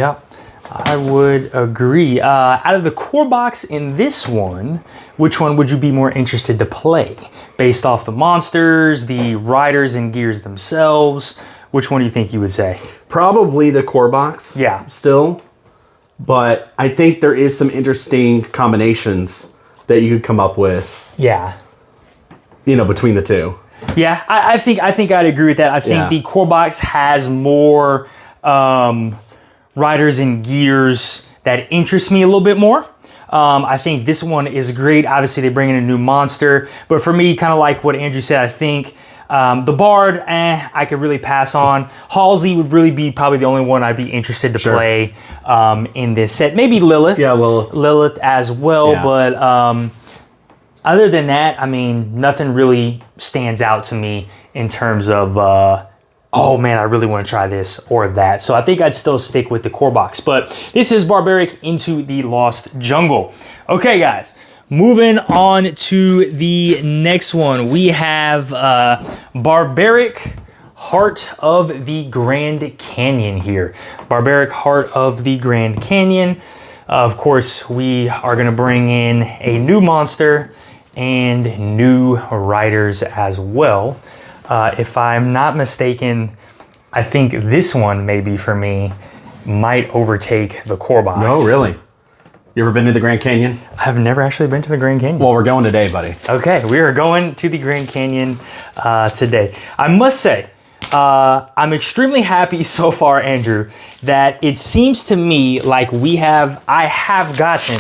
I would agree. Out of the core box in this one, which one would you be more interested to play? Based off the monsters, the riders and gears themselves, which one do you think you would say? Probably the core box. Yeah. Still. But I think there is some interesting combinations that you could come up with. Yeah. You know, between the two. Yeah, I think I'd agree with that. I think the core box has more riders and gears that interest me a little bit more. I think this one is great. Obviously, they bring in a new monster. But for me, kind of like what Andrew said, I think the Bard, I could really pass on. Halsey would really be probably the only one I'd be interested to play in this set. Maybe Lilith. Yeah, Lilith. Lilith as well. Yeah. But other than that, I mean, nothing really stands out to me in terms of, oh man, I really want to try this or that. So I think I'd still stick with the core box. But this is Barbaric Into the Lost Jungle. Okay, guys. Moving on to the next one, we have Barbaric Heart of the Grand Canyon here. Barbaric Heart of the Grand Canyon. Of course, we are going to bring in a new monster and new riders as well. If I'm not mistaken, I think this one maybe for me might overtake the core box. No, really? You ever been to the Grand Canyon? I've never actually been to the Grand Canyon. Well, we're going today, buddy. Okay, we are going to the Grand Canyon today. I must say, I'm extremely happy so far, Andrew, that it seems to me like I have gotten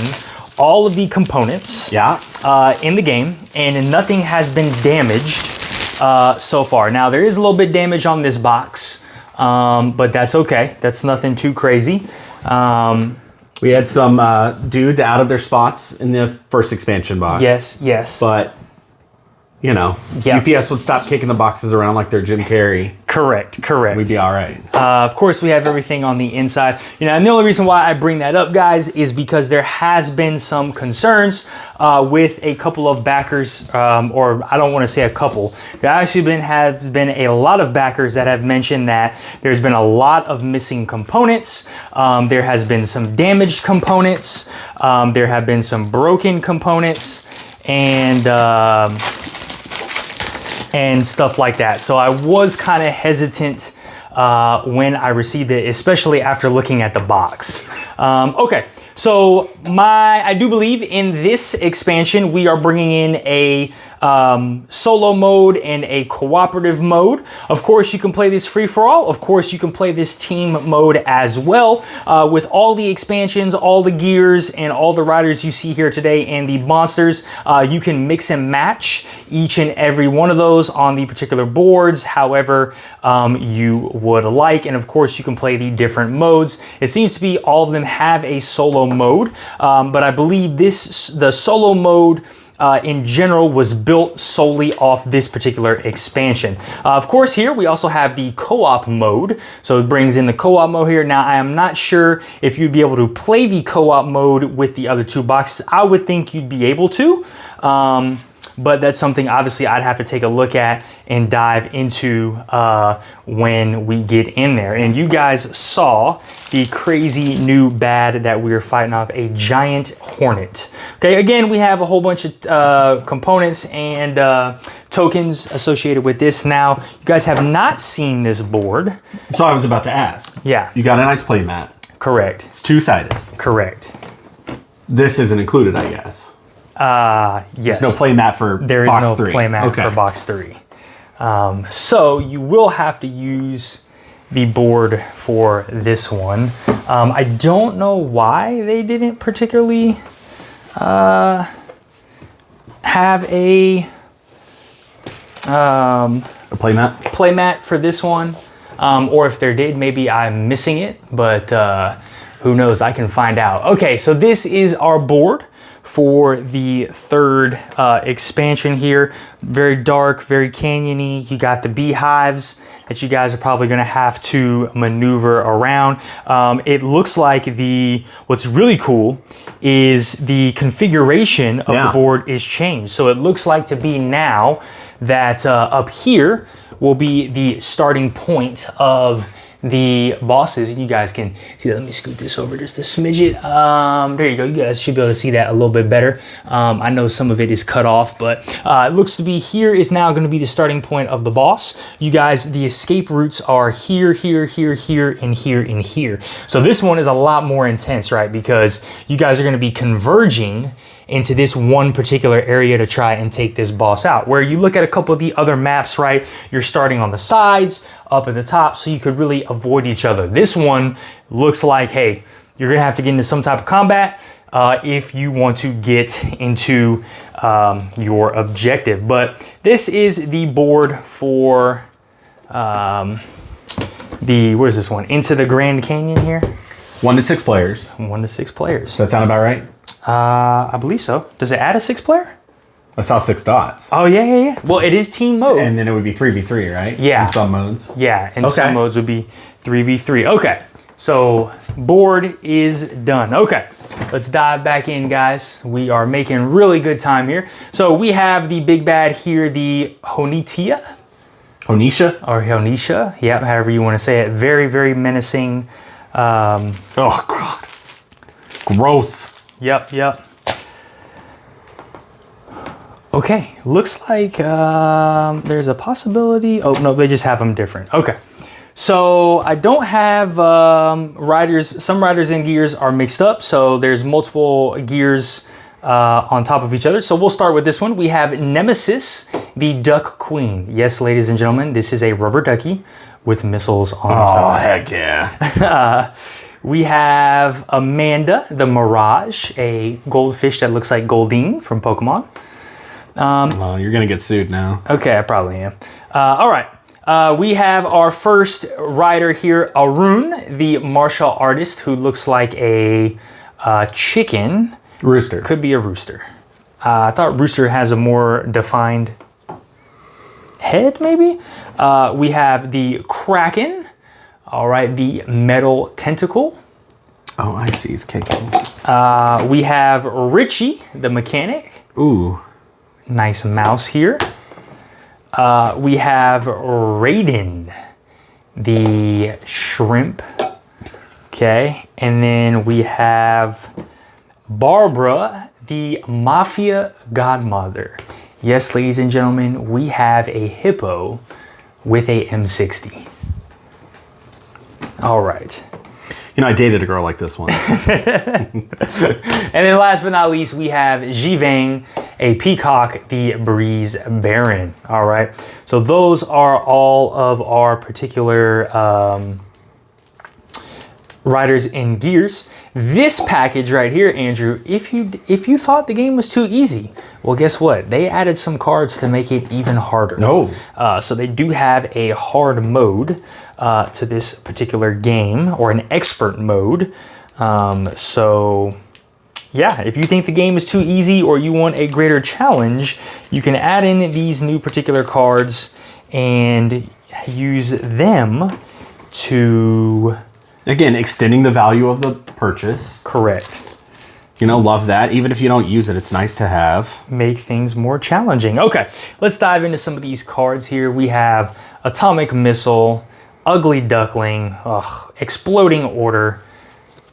all of the components in the game, and nothing has been damaged so far. Now, there is a little bit damage on this box, but that's okay. That's nothing too crazy. We had some dudes out of their spots in the first expansion box. Yes. But, you know, UPS would stop kicking the boxes around like they're Jim Carrey. Correct. We'd be all right. Of course, we have everything on the inside. You know, and the only reason why I bring that up, guys, is because there has been some concerns with a couple of backers, or I don't want to say a couple. There actually have been a lot of backers that have mentioned that there's been a lot of missing components. There has been some damaged components. There have been some broken components, and stuff like that. So I was kind of hesitant when I received it, especially after looking at the box. Okay, so I do believe in this expansion, we are bringing in a solo mode and a cooperative mode. Of course, you can play this free for all. Of course, you can play this team mode as well. With all the expansions, all the gears, and all the riders you see here today, and the monsters, you can mix and match each and every one of those on the particular boards, however you would like. And of course, you can play the different modes. It seems to be all of them have a solo mode, but I believe the solo mode in general was built solely off this particular expansion. Of course, here we also have the co-op mode. So it brings in the co-op mode here. Now, I am not sure if you'd be able to play the co-op mode with the other two boxes. I would think you'd be able to. But that's something obviously I'd have to take a look at and dive into when we get in there. And you guys saw the crazy new bad that we were fighting off, a giant hornet. Okay, again, we have a whole bunch of components and tokens associated with this. Now, you guys have not seen this board. So I was about to ask. Yeah. You got a nice playmat. Correct. It's two-sided. Correct. This isn't included, I guess. Yes. There's no playmat for box 3. There is no playmat for box 3. So you will have to use the board for this one. I don't know why they didn't particularly have a playmat for this one. Or if there did, maybe I'm missing it, but who knows, I can find out. Okay, so this is our board for the third expansion here. Very dark, very canyony. You got the beehives that you guys are probably gonna have to maneuver around. It looks like what's really cool is the configuration of the board is changed. So it looks like to be now that up here will be the starting point of the bosses. You guys can see that. Let me scoot this over just a smidget. There you go. You guys should be able to see that a little bit better. I know some of it is cut off, but it looks to be here is now going to be the starting point of the boss. You guys, the escape routes are here, here, here, here, and here, and here. So this one is a lot more intense, right? Because you guys are going to be converging into this one particular area to try and take this boss out. Where you look at a couple of the other maps, right? You're starting on the sides, up at the top, so you could really avoid each other. This one looks like, hey, you're gonna have to get into some type of combat if you want to get into your objective. But this is the board for what is this one? Into the Grand Canyon here? 1 to 6 players. 1 to 6 players. Does that sound about right? I believe so. Does it add a 6th player? I saw 6 dots. Oh, yeah. Well, it is team mode. And then it would be 3v3, right? Yeah. In some modes. Yeah, in some modes would be 3v3. Okay, so board is done. Okay, let's dive back in, guys. We are making really good time here. So we have the big bad here, the Honitia. Honisha? Or Honisha, yeah, however you want to say it. Very, very menacing. Oh, God. Gross. Yep. Okay, looks like there's a possibility. Oh, no, they just have them different. Okay, so I don't have riders. Some riders and gears are mixed up, so there's multiple gears on top of each other. So we'll start with this one. We have Nemesis, the Duck Queen. Yes, ladies and gentlemen, this is a rubber ducky with missiles on the side. Oh, heck yeah. We have Amanda, the Mirage, a goldfish that looks like Goldeen from Pokemon. Well, you're going to get sued now. Okay, I probably am. All right. We have our first rider here, Arun, the martial artist, who looks like a chicken. Rooster. Could be a rooster. I thought rooster has a more defined head, maybe. We have the Kraken. All right, the metal tentacle. Oh, I see. He's kicking. We have Richie, the mechanic. Ooh. Nice mouse here. We have Raiden, the shrimp. Okay, and then we have Barbara, the mafia godmother. Yes, ladies and gentlemen, we have a hippo with a M60. All right. You know, I dated a girl like this once. And then last but not least, we have Jivang, a Peacock, the Breeze Baron. All right, so those are all of our particular riders and gears. This package right here, Andrew, if you thought the game was too easy, well, guess what? They added some cards to make it even harder. No. So they do have a hard mode to this particular game, or an expert mode. So yeah, if you think the game is too easy or you want a greater challenge, you can add in these new particular cards and use them to... Again, extending the value of the purchase. Correct. You know, love that. Even if you don't use it, it's nice to have. Make things more challenging. Okay, let's dive into some of these cards here. We have Atomic Missile, Ugly Duckling, Exploding Order,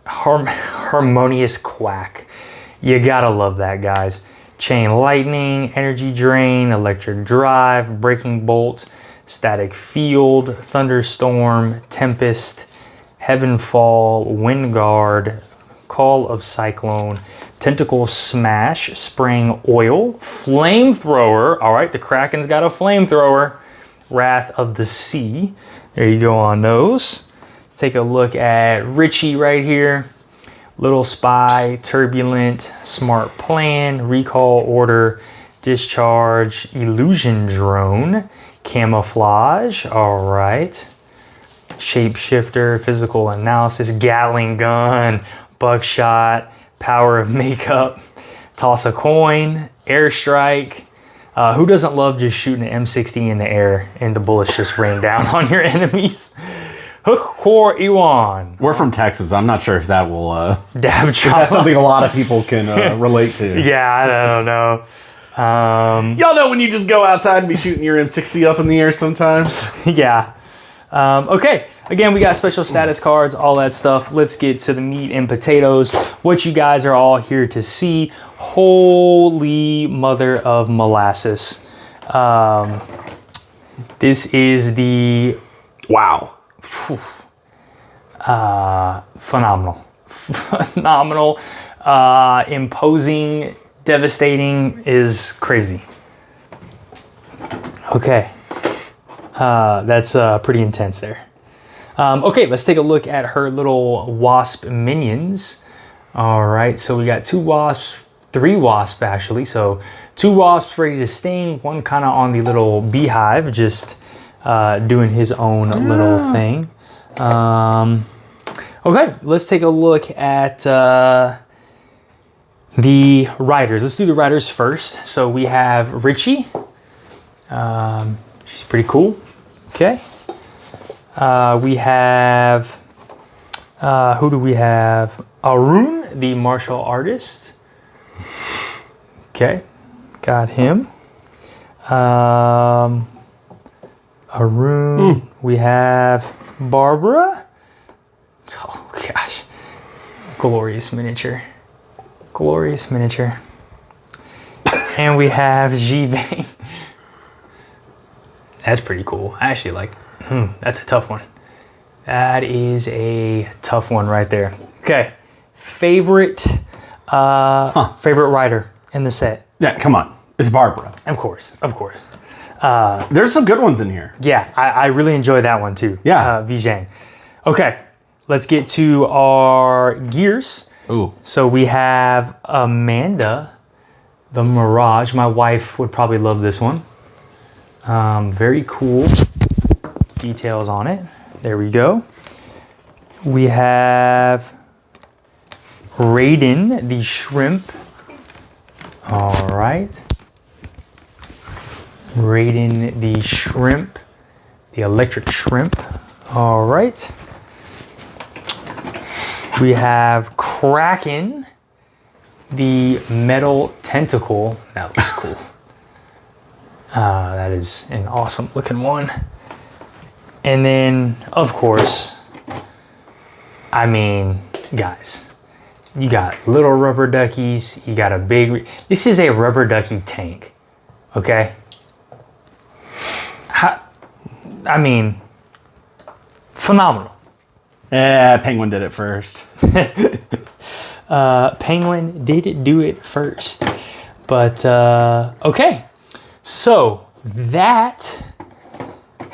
Harmonious Quack. You gotta love that, guys. Chain Lightning, Energy Drain, Electric Drive, Breaking Bolt, Static Field, Thunderstorm, Tempest, Heavenfall, Wind Guard, Call of Cyclone, Tentacle Smash, Spraying Oil, Flamethrower. All right, the Kraken's got a flamethrower. Wrath of the Sea. There you go on those. Let's take a look at Richie right here. Little Spy, Turbulent, Smart Plan, Recall Order, Discharge, Illusion Drone, Camouflage. All right. Shapeshifter, Physical Analysis, Gatling Gun, Buckshot, Power of Makeup, Toss a Coin, Airstrike. Who doesn't love just shooting an M60 in the air and the bullets just rain down on your enemies? Hook Core Iwan. We're from Texas. I'm not sure if that will... Dab chop. That's something a lot of people can relate to. Yeah, I don't know. Y'all know when you just go outside and be shooting your M60 up in the air sometimes? Yeah. Okay, again, we got special status cards, all that stuff. Let's get to the meat and potatoes, what you guys are all here to see. Holy mother of molasses. This is the... Wow. Phenomenal. Phenomenal. Imposing, devastating is crazy. Okay. That's pretty intense there. Okay, let's take a look at her little wasp minions. All right, so we got 2 wasps, 3 wasps actually. So 2 wasps ready to sting, one kind of on the little beehive, just doing his own little thing. Okay, let's take a look at the riders. Let's do the riders first. So we have Richie. She's pretty cool. Okay. We have, who do we have? Arun, the martial artist. Okay. Got him. Arun. We have Barbara. Oh, gosh. Glorious miniature. Glorious miniature. And we have Jivang. That's pretty cool. I actually like, that's a tough one. That is a tough one right there. Okay, favorite favorite rider in the set? Yeah, come on. It's Barbara. Of course, of course. There's some good ones in here. Yeah, I really enjoy that one too. Yeah. Vijay. Okay, let's get to our gears. Ooh. So we have Amanda, the Mirage. My wife would probably love this one. Very cool details on it. There we go. We have Raiden, the shrimp. All right. Raiden, the shrimp, the electric shrimp. All right. We have Kraken, the metal tentacle. That looks cool. That is an awesome looking one. And then, of course, I mean, guys, you got little rubber duckies. You got a big... This is a rubber ducky tank, okay? I mean, phenomenal. Penguin did it first. Penguin did do it first. But okay, so that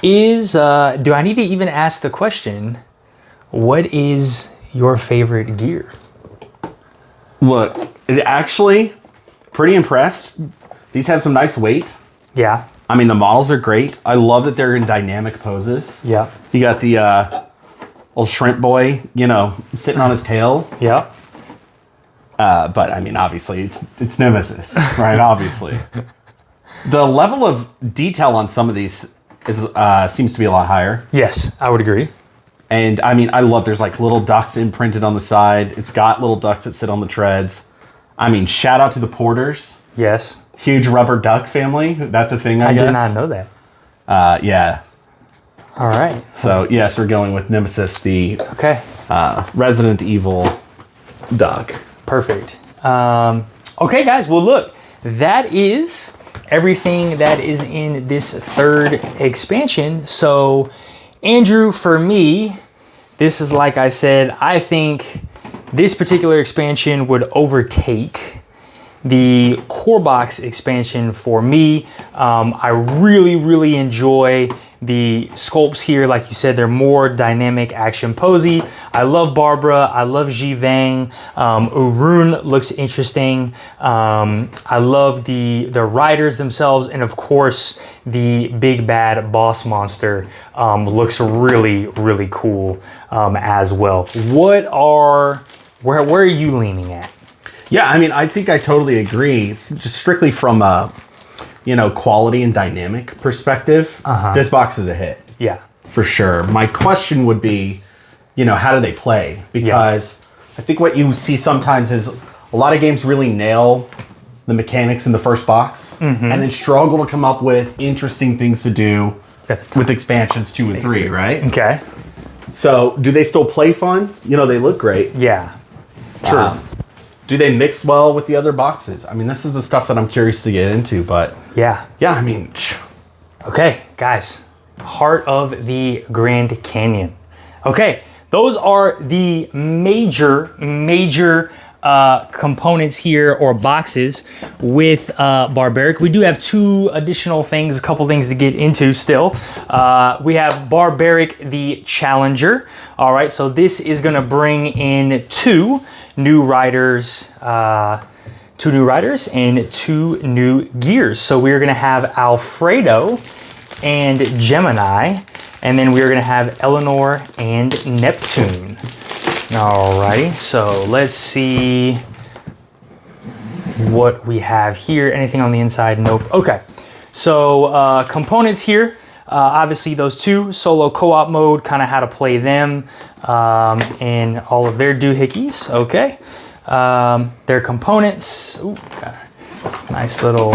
is. Do I need to even ask the question? What is your favorite gear? Look, actually, pretty impressed. These have some nice weight. Yeah. I mean, the models are great. I love that they're in dynamic poses. Yeah. You got the old shrimp boy, you know, sitting on his tail. Yeah. But I mean, obviously, it's Nemesis, right? Obviously, the level of detail on some of these is seems to be a lot higher. Yes, I would agree. And I mean, I love there's like little ducks imprinted on the side. It's got little ducks that sit on the treads. I mean, shout out to the Porters. Yes. Huge rubber duck family. That's a thing, I guess. I did not know that. Yeah. All right. So yes, we're going with Nemesis, the Okay. Resident Evil duck. Perfect. Okay, guys. Well, look, that is everything that is in this third expansion. So, Andrew, for me, this is like I said, I think this particular expansion would overtake the Corebox expansion for me. I really, really enjoy the sculpts here. Like you said, they're more dynamic, action posy. I love Barbara. I love Jivang. Urun looks interesting. I love the riders themselves. And of course, the big bad boss monster looks really, really cool as well. Where are you leaning at? Yeah, I mean, I think I totally agree. Just strictly from a, quality and dynamic perspective, this box is a hit. Yeah. For sure. My question would be, how do they play? Because I think what you see sometimes is a lot of games really nail the mechanics in the first box and then struggle to come up with interesting things to do with expansions 2 and 3, right? Okay. So do they still play fun? They look great. Yeah. True. Do they mix well with the other boxes? I mean, this is the stuff that I'm curious to get into, but yeah, I mean, okay, guys, Heart of the Grand Canyon. Okay, those are the major components here, or boxes, with Barbaric. We do have 2 additional things, a couple things to get into still. We have Barbaric the Challenger. All right, so this is gonna bring in 2 new riders, 2 new riders and 2 new gears. So we're gonna have Alfredo and Gemini, and then we're gonna have Eleanor and Neptune. Alrighty, so let's see what we have here. Anything on the inside? Nope. Okay, so components here. Obviously those 2, solo co-op mode, kind of how to play them, and all of their doohickeys, okay. Their components, ooh, nice little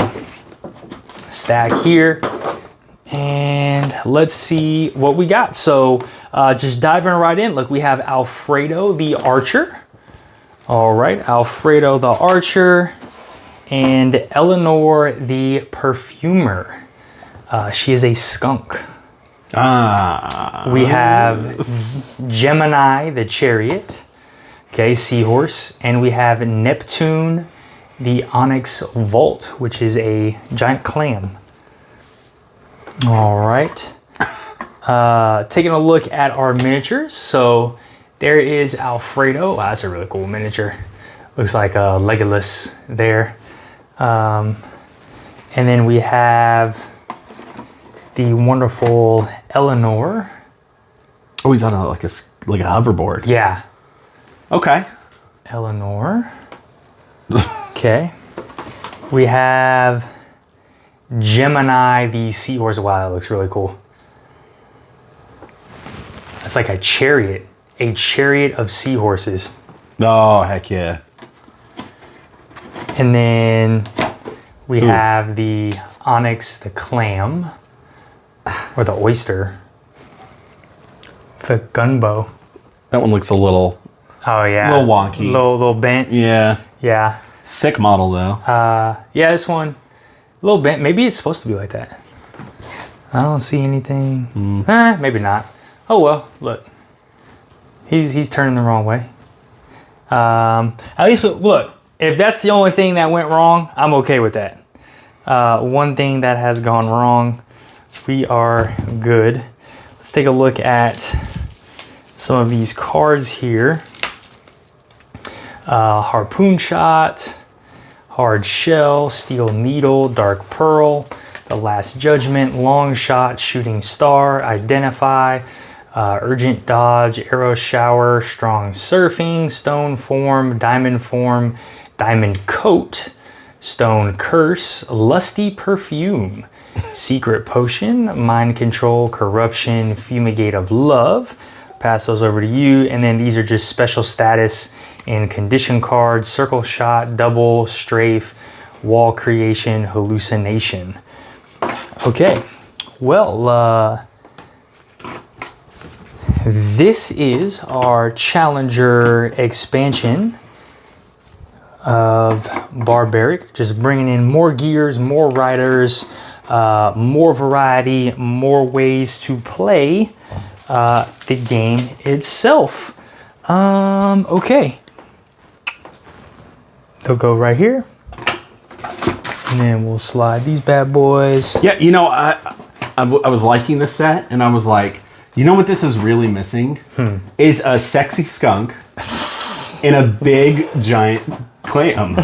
stack here. And let's see what we got. So just diving right in, look, we have Alfredo the Archer. All right, Alfredo the Archer, and Eleanor the Perfumer. She is a skunk. We have Gemini, the Chariot. Okay, Seahorse. And we have Neptune, the Onyx Vault, which is a giant clam. All right. Taking a look at our miniatures. So there is Alfredo. Wow, that's a really cool miniature. Looks like a Legolas there. And then we have the wonderful Eleanor. Oh, he's on like a hoverboard. Yeah. Okay. Eleanor. Okay. We have Gemini, the Seahorse. Wow, that looks really cool. It's like a chariot of seahorses. Oh, heck yeah. And then we have the Onyx, the clam. Or the oyster. The gunbow. That one looks a little... Oh, yeah. A little wonky. Little bent. Yeah. Yeah. Sick model, though. Yeah, this one, a little bent. Maybe it's supposed to be like that. I don't see anything. Maybe not. Oh, well, look. He's turning the wrong way. At least, look, If that's the only thing that went wrong, I'm okay with that. One thing that has gone wrong, we are good. Let's take a look at some of these cards here. Harpoon Shot, Hard Shell, Steel Needle, Dark Pearl, The Last Judgment, Long Shot, Shooting Star, Identify, Urgent Dodge, Arrow Shower, Strong Surfing, Stone Form, Diamond Coat, Stone Curse, Lusty Perfume, Secret Potion, Mind Control, Corruption, Fumigate of Love. Pass those over to you. And then these are just special status and condition cards: Circle Shot, Double, Strafe, Wall Creation, Hallucination. Okay, well, this is our Challenger expansion of Barbaric, just bringing in more gears, more riders, more variety, more ways to play the game itself. Okay, they'll go right here, and then we'll slide these bad boys. Yeah, you know, I was liking this set, and I was like, you know what this is really missing? Is a sexy skunk in a big giant clam.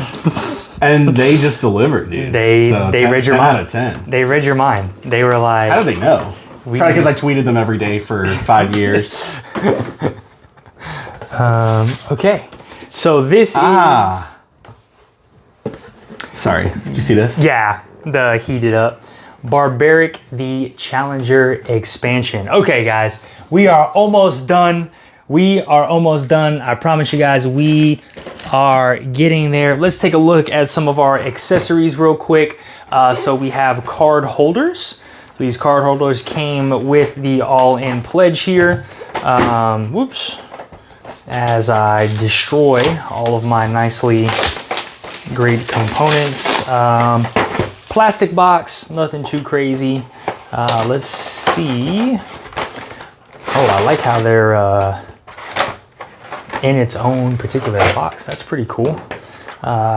And they just delivered, dude. They read your mind. Out of 10. They read your mind. They were like, how do they know? It's probably because I tweeted them every day for 5 years. Okay, so this is... Sorry, did you see this? Yeah, the heated up. Barbaric, the Challenger expansion. Okay, guys, we are almost done. I promise you guys, we are getting there. Let's take a look at some of our accessories real quick. So we have card holders. So these card holders came with the all-in pledge here. Whoops. As I destroy all of my nicely great components. Plastic box, nothing too crazy. Let's see. Oh, I like how they're in its own particular box. That's pretty cool.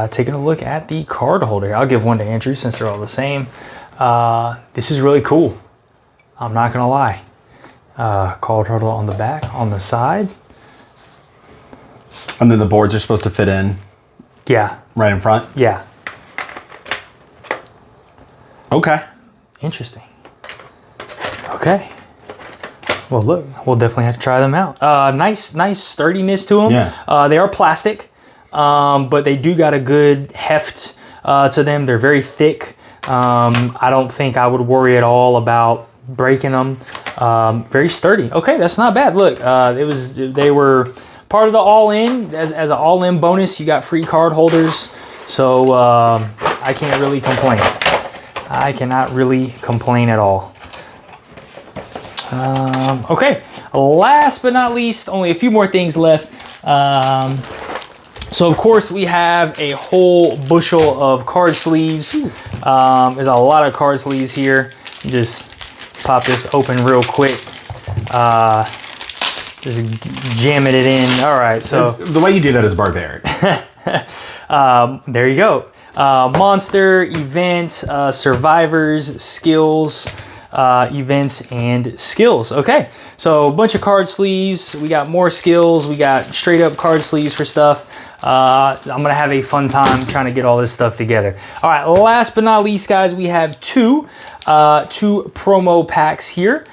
Taking a look at the card holder. I'll give one to Andrew since they're all the same. This is really cool. I'm not gonna lie. Card holder on the back, on the side. And then the boards are supposed to fit in. Yeah. Right in front? Yeah. Okay. Interesting. Okay. Well, look, we'll definitely have to try them out. Nice sturdiness to them. Yeah. They are plastic, but they do got a good heft to them. They're very thick. I don't think I would worry at all about breaking them. Very sturdy. Okay, that's not bad. Look, they were part of the all-in. As an all-in bonus, you got free card holders. So I can't really complain. I cannot really complain at all. Okay, last but not least, only a few more things left. So of course we have a whole bushel of card sleeves. There's a lot of card sleeves here. Just pop this open real quick. Just jamming it in. All right, so the way you do that is barbaric. there you go. Monster, event, survivors, skills, events, and skills. Okay, so a bunch of card sleeves. We got more skills. We got straight up card sleeves for stuff. I'm gonna have a fun time trying to get all this stuff together. All right, last but not least, guys, we have two promo packs here.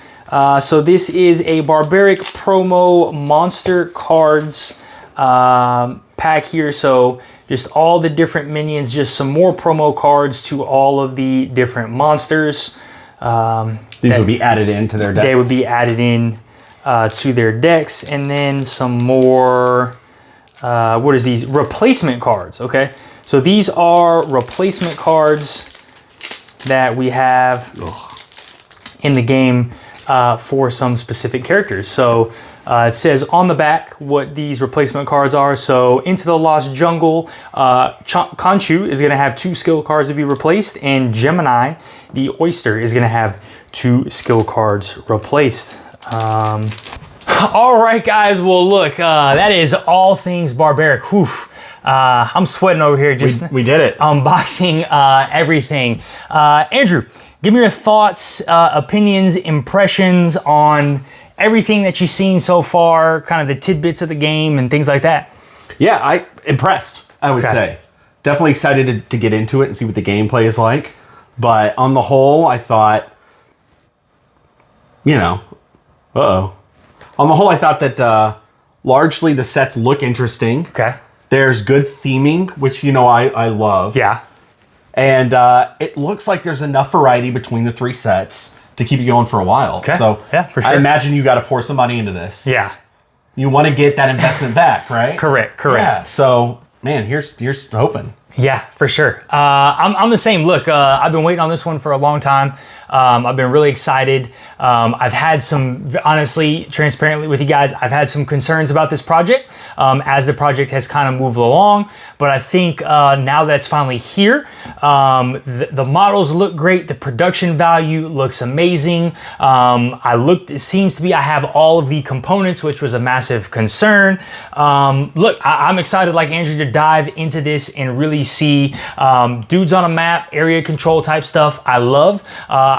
So this is a Barbaric promo monster cards pack here. So just all the different minions, just some more promo cards to all of the different monsters. These would be added into their decks. They would be added in to their decks. And then some more, what is these? Replacement cards, okay? So these are replacement cards that we have in the game for some specific characters. So it says on the back what these replacement cards are. So Into the Lost Jungle, Conchu is going to have 2 skill cards to be replaced, and Gemini, the Oyster, is going to have 2 skill cards replaced. All right, guys. Well, look, that is all things Barbaric. Whew. I'm sweating over here just we did it. Unboxing everything. Andrew, give me your thoughts, opinions, impressions on everything that you've seen so far, kind of the tidbits of the game and things like that. Yeah, I impressed, I would say. Definitely excited to get into it and see what the gameplay is like. But on the whole, I thought, you know, on the whole, I thought that largely the sets look interesting. Okay. There's good theming, which, you know, I love. Yeah. And it looks like there's enough variety between the 3 sets to keep you going for a while. Okay. So yeah, for sure. I imagine you got to pour some money into this. Yeah. You want to get that investment back, right? Correct. Yeah. So, man, here's hoping. Yeah, for sure. I'm the same. Look, I've been waiting on this one for a long time. I've been really excited. I've had some, honestly, transparently with you guys, I've had some concerns about this project as the project has kind of moved along. But I think now that's finally here, the models look great. The production value looks amazing. It seems to be, I have all of the components, which was a massive concern. Look, I'm excited, like Andrew, to dive into this and really see dudes on a map, area control type stuff. I love.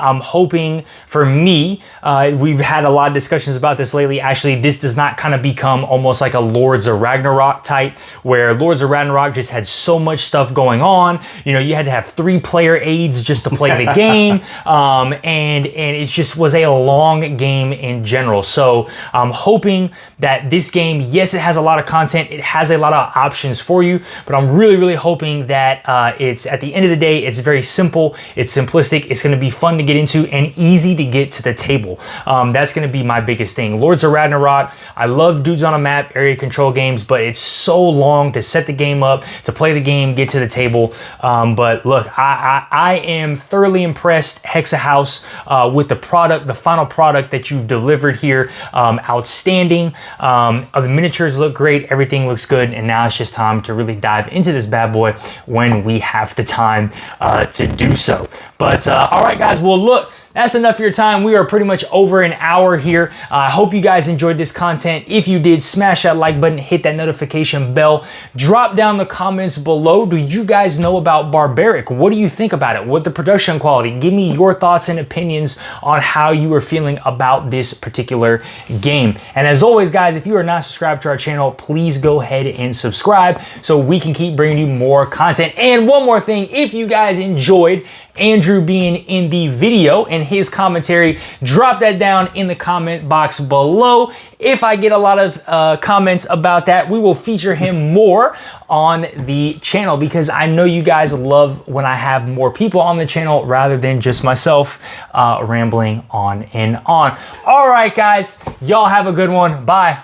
I'm hoping, for me, we've had a lot of discussions about this lately. Actually, this does not kind of become almost like a Lords of Ragnarok type, where Lords of Ragnarok just had so much stuff going on. You know, you had to have 3-player aids just to play the game, and it just was a long game in general. So I'm hoping that this game, yes, it has a lot of content, it has a lot of options for you, but I'm really, really hoping that it's, at the end of the day, it's very simple, it's simplistic, it's going to be fun to get into and easy to get to the table. That's going to be my biggest thing. Lords of Ragnarok, I love dudes on a map, area control games, but it's so long to set the game up, to play the game, get to the table. But look, I am thoroughly impressed, Hexa House, with the product, the final product that you've delivered here. Outstanding. The miniatures look great, everything looks good, and now it's just time to really dive into this bad boy when we have the time to do so. But all right, guys, well, look, that's enough of your time. We are pretty much over an hour here. I hope you guys enjoyed this content. If you did, smash that like button, hit that notification bell, drop down the comments below. Do you guys know about Barbaric? What do you think about it? What the production quality? Give me your thoughts and opinions on how you are feeling about this particular game. And as always, guys, if you are not subscribed to our channel, please go ahead and subscribe so we can keep bringing you more content. And one more thing, if you guys enjoyed Andrew being in the video and his commentary, drop that down in the comment box below. If I get a lot of comments about that, we will feature him more on the channel, because I know you guys love when I have more people on the channel rather than just myself rambling on and on. All right, guys, y'all have a good one. Bye.